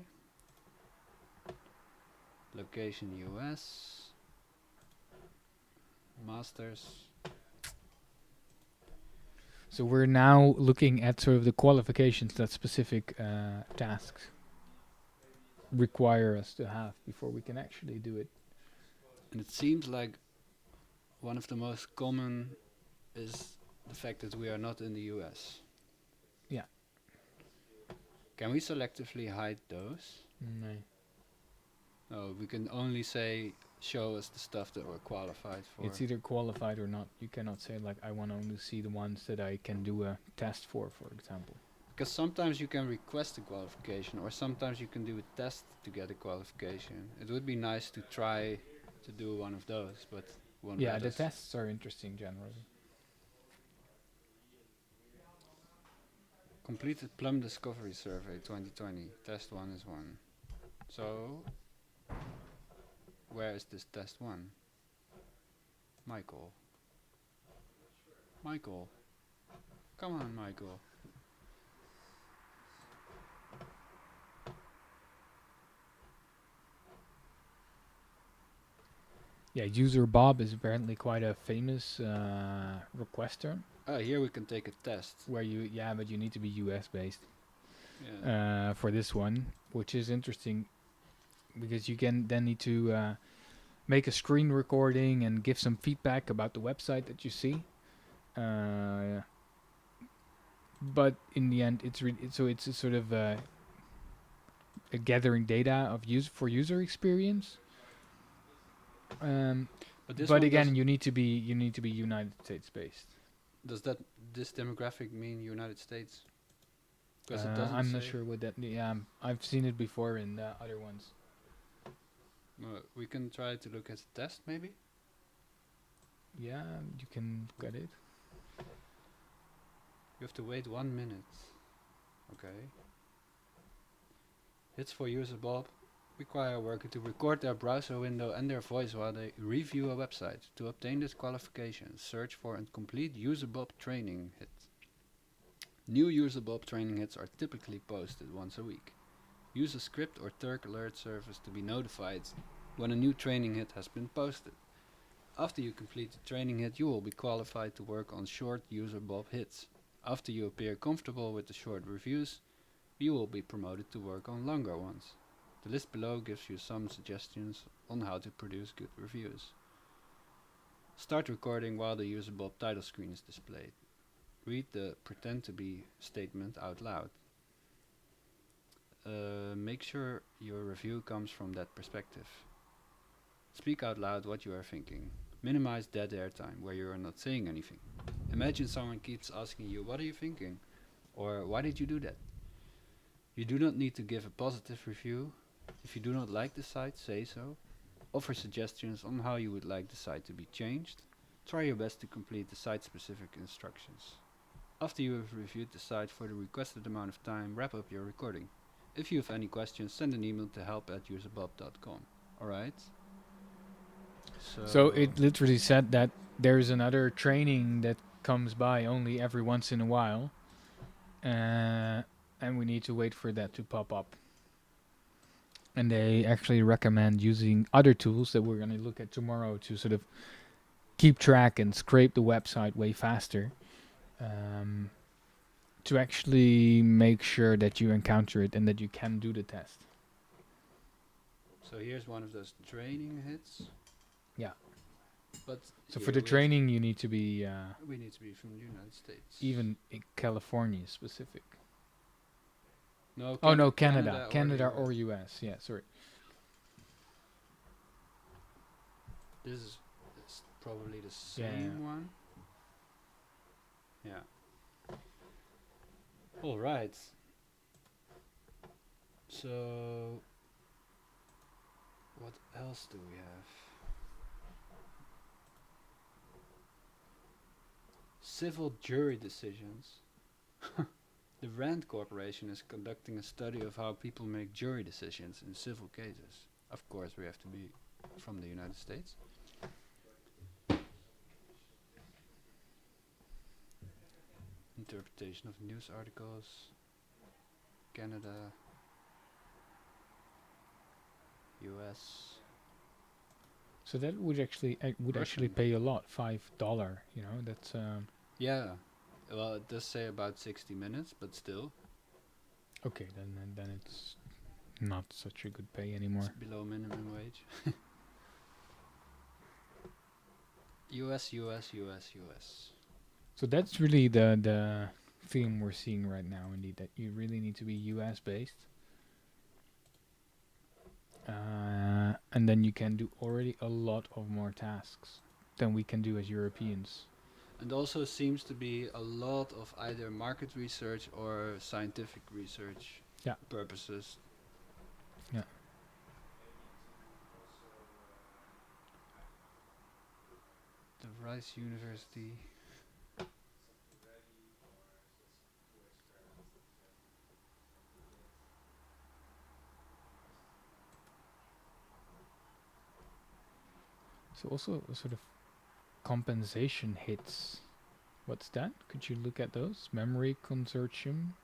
Location US. Masters. So we're now looking at sort of the qualifications that specific tasks require us to have before we can actually do it. And it seems like one of the most common is the fact that we are not in the US. Yeah. Can we selectively hide those? No. No, we can only say show us the stuff that we're qualified for. It's either qualified or not. You cannot say like I want to only see the ones that I can do a test for example. Because sometimes you can request a qualification, or sometimes you can do a test to get a qualification. It would be nice to try to do one of those, but won't Yeah, let the us. tests are interesting generally. Completed Plum Discovery Survey 2020. Test 1 is 1. So, where is this test 1? Michael. Michael. Come on, Michael. Yeah, user Bob is apparently quite a famous requester. Here we can take a test. Where but you need to be US based Yeah. for this one, which is interesting because you can then need to make a screen recording and give some feedback about the website that you see. But in the end, it's it's a sort of a gathering data of user experience. But again, you need to be United States based. Does this demographic mean United States? Because it doesn't I'm not say. sure what that. Yeah, I've seen it before in the other ones. We can try to look at the test, maybe. Yeah, you can look at it. You have to wait 1 minute. Okay. Hits for user Bob require a worker to record their browser window and their voice while they review a website. To obtain this qualification, search for and complete user Bob training hit. New user Bob training hits are typically posted once a week. Use a script or Turk alert service to be notified when a new training hit has been posted. After you complete the training hit, you will be qualified to work on short user Bob hits. After you appear comfortable with the short reviews, you will be promoted to work on longer ones. The list below gives you some suggestions on how to produce good reviews. Start recording while the user Bob title screen is displayed. Read the pretend to be statement out loud. Make sure your review comes from that perspective. Speak out loud what you are thinking. Minimize dead air time where you are not saying anything. Imagine someone keeps asking you, what are you thinking? Or why did you do that? You do not need to give a positive review. If you do not like the site, say so. Offer suggestions on how you would like the site to be changed. Try your best to complete the site-specific instructions. After you have reviewed the site for the requested amount of time, wrap up your recording. If you have any questions, send an email to help@userbob.com. Alright? So it literally said that there's another training that comes by only every once in a while, and we need to wait for that to pop up. And they actually recommend using other tools that we're going to look at tomorrow to sort of keep track and scrape the website way faster, to actually make sure that you encounter it and that you can do the test. So here's one of those training hits. Yeah. But So here for the we have training, you need to be we need to be from the United States. even in California specific. No, Oh no, Canada, Canada or US. Yeah, sorry. This is probably the same one. Yeah. All right. So, what else do we have? Civil jury decisions. The Rand Corporation is conducting a study of how people make jury decisions in civil cases. Of course, we have to be from the United States. Interpretation of news articles. Canada. US. So that would actually actually Russian. pay a lot, $5. You know, that's Yeah. Well, it does say about 60 minutes, but still. okay. Then it's not such a good pay anymore. It's below minimum wage. US. So that's really the theme we're seeing right now, indeed, that you really need to be US based. And then you can do already a lot of more tasks than we can do as Europeans. And also seems to be a lot of either market research or scientific research purposes. Yeah. The Rice University. So also a sort of compensation hits. What's that? Could you look at those? Memory consortium.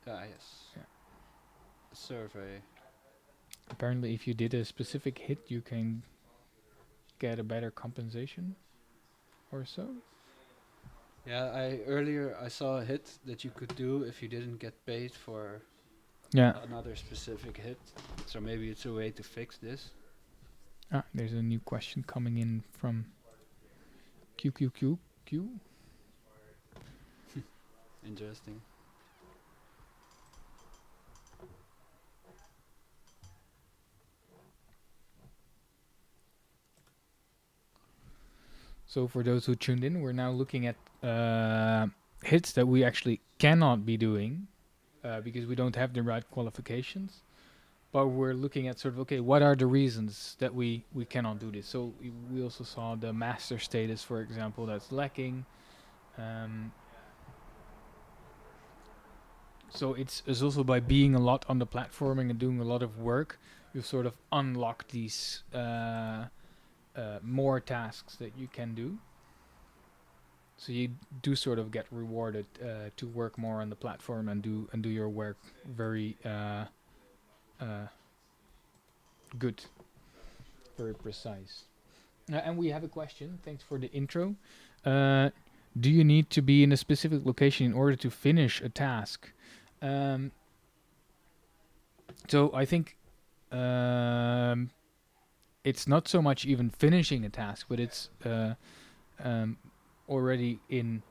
Yes. Yeah. A survey. Apparently, if you did a specific hit, you can get a better compensation, or so. Yeah, earlier I saw a hit that you could do if you didn't get paid for another specific hit. So maybe it's a way to fix this. There's a new question coming in from QQQQ. Interesting. So for those who tuned in, we're now looking at hits that we actually cannot be doing because we don't have the right qualifications. But we're looking at sort of, okay, what are the reasons that we cannot do this? So we also saw the master status, for example, that's lacking. So it's also by being a lot on the platforming and doing a lot of work, you sort of unlock these more tasks that you can do. So you do sort of get rewarded to work more on the platform and do your work very good, very precise. And we have a question. Thanks for the intro. Do you need to be in a specific location in order to finish a task? So I think it's not so much even finishing a task, but it's already in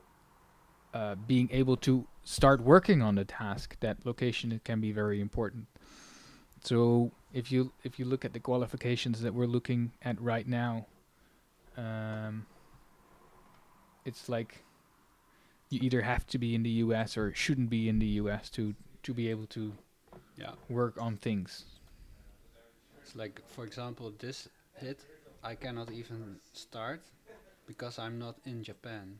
being able to start working on the task. That location can be very important. So if you look at the qualifications that we're looking at right now, it's like you either have to be in the US or shouldn't be in the US to be able to work on things. It's like, for example, this hit, I cannot even start because I'm not in Japan.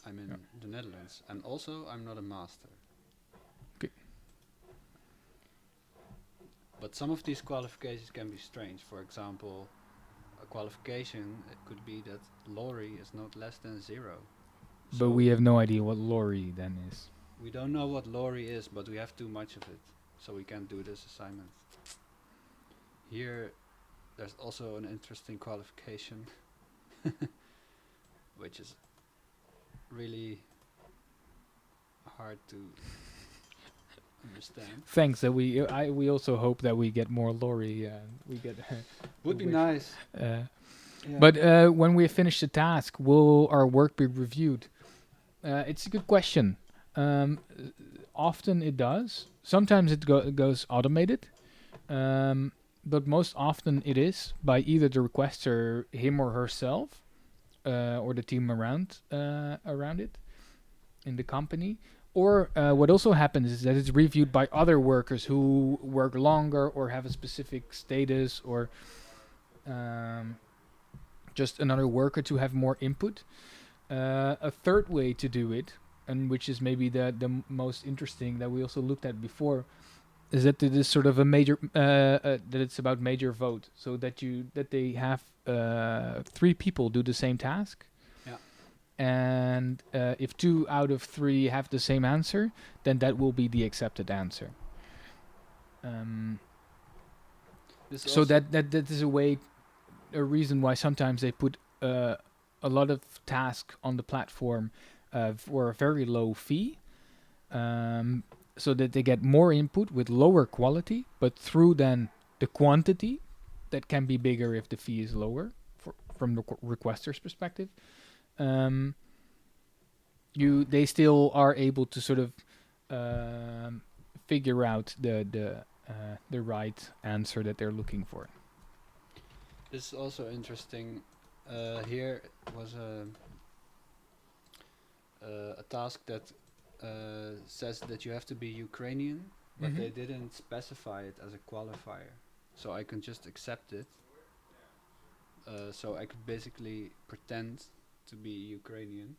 I'm in the Netherlands. And also, I'm not a master. Okay. But some of these qualifications can be strange. For example, a qualification, it could be that lorry is not less than 0. But we have no idea what lorry then is. We don't know what lorry is, but we have too much of it. So we can't do this assignment. Here, there's also an interesting qualification, which is really hard to understand. Thanks. That we also hope that we get more lorry. We get would be nice. But when we finish the task, will our work be reviewed? It's a good question. Often it does. Sometimes it goes automated. But most often it is by either the requester, him or herself, or the team around it in the company. Or what also happens is that it's reviewed by other workers who work longer or have a specific status, or just another worker to have more input. A third way to do it, and which is maybe the most interesting that we also looked at before, is that it is sort of a major that it's about major vote, so that they have 3 people do the same task. Yeah. And if 2 out of 3 have the same answer, then that will be the accepted answer. So that is a reason why sometimes they put a lot of tasks on the platform for a very low fee. So that they get more input with lower quality, but through then the quantity that can be bigger if the fee is lower from the requester's perspective. They still are able to sort of figure out the right answer that they're looking for. This is also interesting. Here was a task that says that you have to be Ukrainian, but they didn't specify it as a qualifier. So I can just accept it. So I could basically pretend to be Ukrainian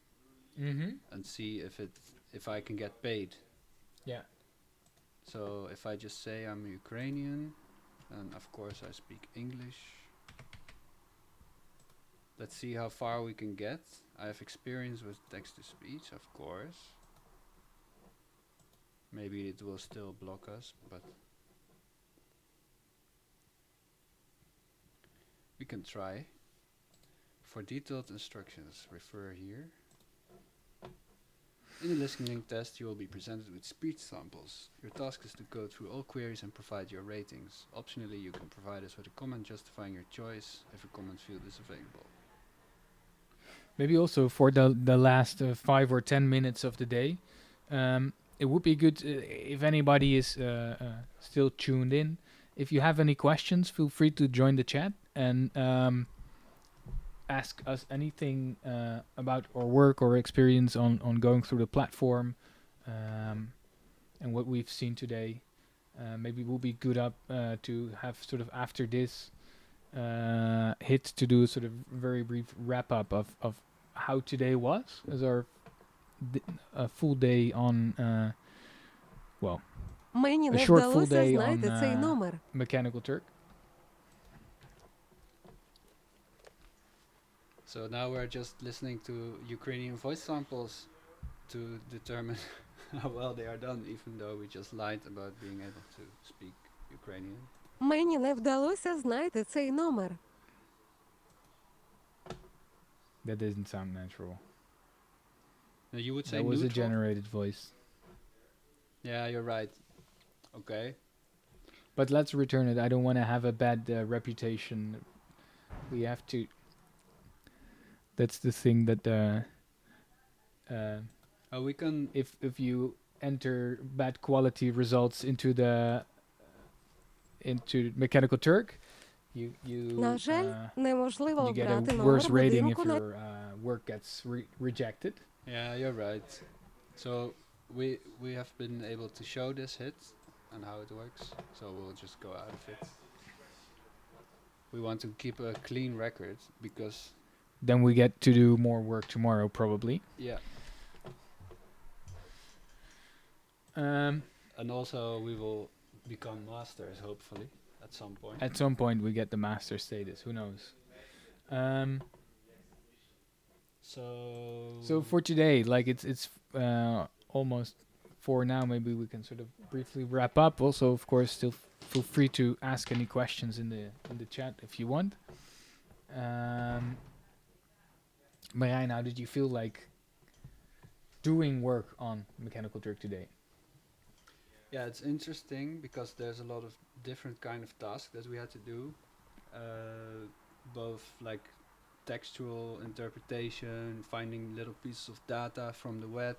and see if I can get paid. Yeah. So if I just say I'm Ukrainian, and of course I speak English. Let's see how far we can get. I have experience with text-to-speech, of course. Maybe it will still block us, but we can try. For detailed instructions, refer here. In the listening test, you will be presented with speech samples. Your task is to go through all queries and provide your ratings. Optionally, you can provide us with a comment justifying your choice if a comment field is available. Maybe also for the last 5 or 10 minutes of the day, it would be good if anybody is still tuned in. If you have any questions, feel free to join the chat and ask us anything about our work or experience on going through the platform and what we've seen today. Maybe it will be good to have sort of after this hit to do a sort of very brief wrap up of how today was as our a full day on a short full day on Mechanical Turk. So now we're just listening to Ukrainian voice samples to determine how well they are done, even though we just lied about being able to speak Ukrainian. Мені не вдалося знайти цей номер. That doesn't sound natural. No, you would say that was neutral? a generated voice. Yeah, you're right. Okay. But let's return it. I don't want to have a bad reputation. We have to... That's the thing that... we can... If you enter bad quality results into Mechanical Turk, На жаль, неможливо you get a обрати worse номер rating if будинку на your work gets rejected. Yeah, you're right. So we have been able to show this hit and how it works. So we'll just go out of it. We want to keep a clean record because Then we get to do more work tomorrow, probably. yeah, and also we will become masters hopefully at some point. At some point, we get the master status. Who knows? So for today, like it's almost 4 now. Maybe we can sort of briefly wrap up. Also, of course, still feel free to ask any questions in the chat if you want. Marijn, how did you feel like doing work on Mechanical Turk today? Yeah, it's interesting because there's a lot of different kind of tasks that we had to do, both like textual interpretation, finding little pieces of data from the web,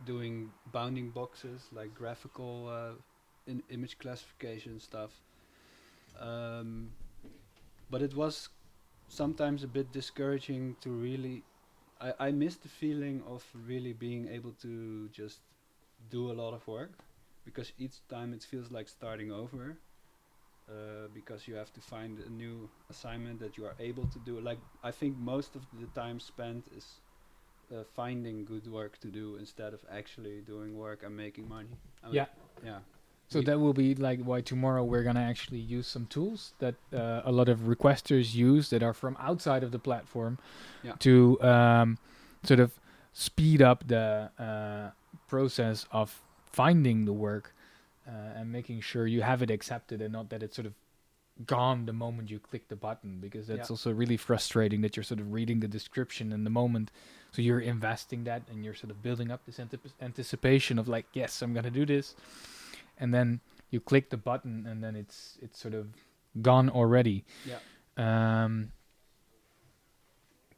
doing bounding boxes like graphical image classification stuff. But it was sometimes a bit discouraging to really. I missed the feeling of really being able to just do a lot of work, because each time it feels like starting over, because you have to find a new assignment that you are able to do. Like, I think most of the time spent is finding good work to do instead of actually doing work and making money. Yeah. Yeah. So that will be like why tomorrow we're gonna actually use some tools that a lot of requesters use that are from outside of the platform, to sort of speed up the process of finding the work and making sure you have it accepted and not that it's sort of gone the moment you click the button, because that's also really frustrating that you're sort of reading the description in the moment, so you're investing that and you're sort of building up this anticipation of like, yes, I'm gonna do this, and then you click the button and then it's sort of gone already.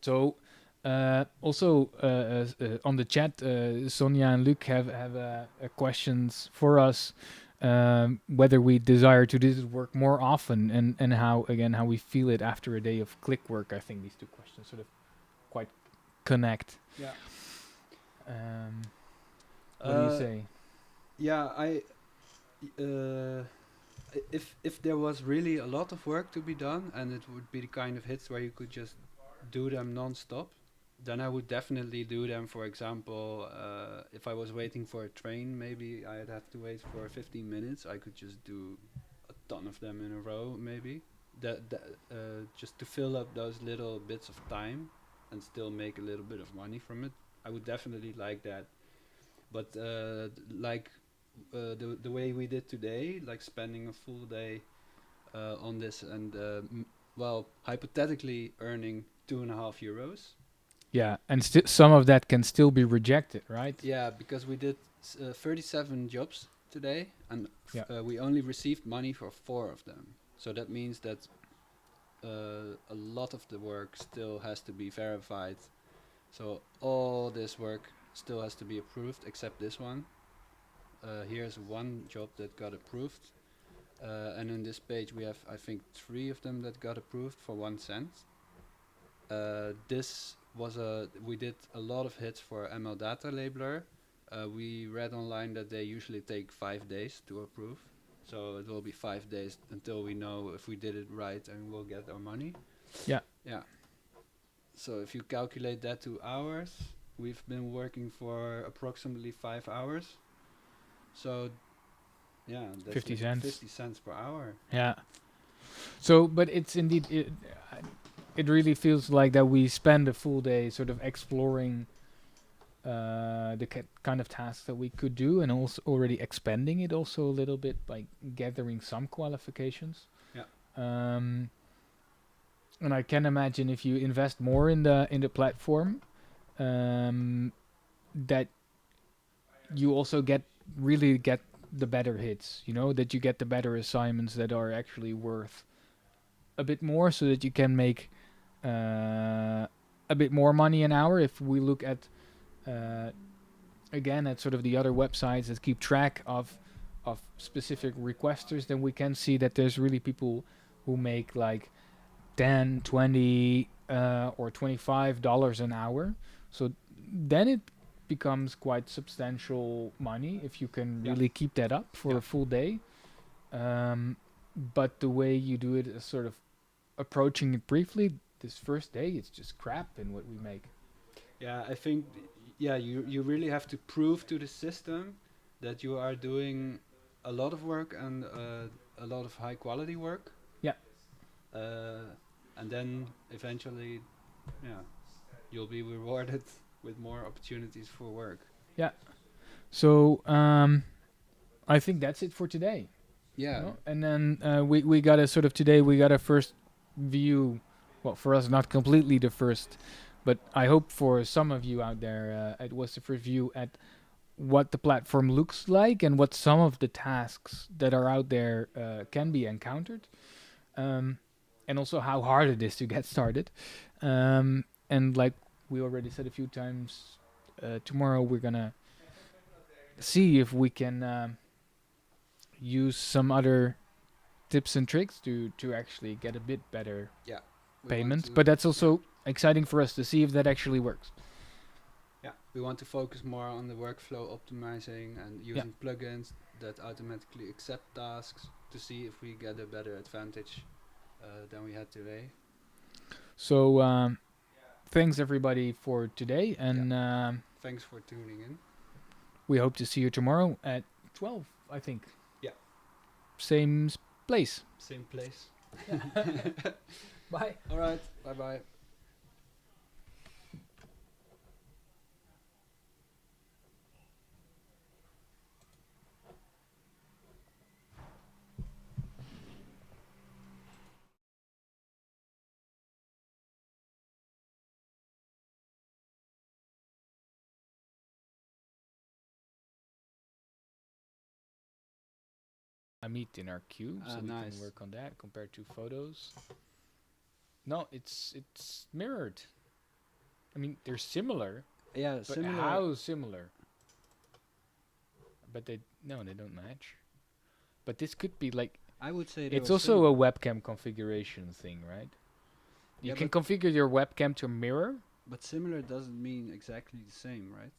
So also on the chat, Sonia and Luc have questions for us, whether we desire to do this work more often, and how we feel it after a day of click work. I think these two questions sort of quite connect. Yeah. What do you say? Yeah, if there was really a lot of work to be done and it would be the kind of hits where you could just do them non-stop, then I would definitely do them. For example, if I was waiting for a train, maybe I'd have to wait for 15 minutes. I could just do a ton of them in a row, maybe. Just to fill up those little bits of time and still make a little bit of money from it. I would definitely like that. But the way we did today, like spending a full day on this and hypothetically earning €2.50. Yeah, and some of that can still be rejected, right? Yeah, because we did 37 jobs today, and we only received money for 4 of them. So that means that a lot of the work still has to be verified. So all this work still has to be approved, except this one. Here's one job that got approved. And on this page we have, I think, 3 of them that got approved for 1 cent. We did a lot of hits for ML Data Labeler. We read online that they usually take 5 days to approve. So it will be 5 days until we know if we did it right and we'll get our money. Yeah. Yeah. So if you calculate that to hours, we've been working for approximately 5 hours. So, yeah, that's 50 cents. 50 cents per hour. Yeah. So, but it's indeed, it really feels like that we spend a full day sort of exploring the kind of tasks that we could do, and also already expanding it also a little bit by gathering some qualifications. Yeah. And I can imagine if you invest more in the platform, that you also really get the better hits, that you get the better assignments that are actually worth a bit more, so that you can make a bit more money an hour. If we look at again at sort of the other websites that keep track of of specific requesters, then we can see that there's really people who make like 10, 20, or $25 an hour. So then it becomes quite substantial money if you can really keep that up for a full day. But the way you do it is sort of approaching it briefly. This first day, it's just crap in what we make. Yeah, I think, you really have to prove to the system that you are doing a lot of work and a lot of high quality work. Yeah. And then eventually, you'll be rewarded with more opportunities for work. Yeah. So I think that's it for today. Yeah. No? And then we got a sort of today we got a first view. Well, for us, not completely the first, but I hope for some of you out there, it was the first view at what the platform looks like and what some of the tasks that are out there can be encountered, and also how hard it is to get started. And like we already said a few times, tomorrow we're gonna see if we can use some other tips and tricks to actually get a bit better payment. But that's also exciting for us to see if that actually works. Yeah, we want to focus more on the workflow optimizing and using plugins that automatically accept tasks to see if we get a better advantage than we had today. So thanks everybody for today, and thanks for tuning in. We hope to see you tomorrow at 12, I think. Yeah. Same place. Same place. Bye. All right. Bye-bye. Meet in our cube, so we can work on that compared to photos. No, it's mirrored. I mean, they're similar. Yeah, but similar. How similar? But they don't match. But this could be like. I would say it's also a webcam configuration thing, right? You can configure your webcam to mirror. But similar doesn't mean exactly the same, right?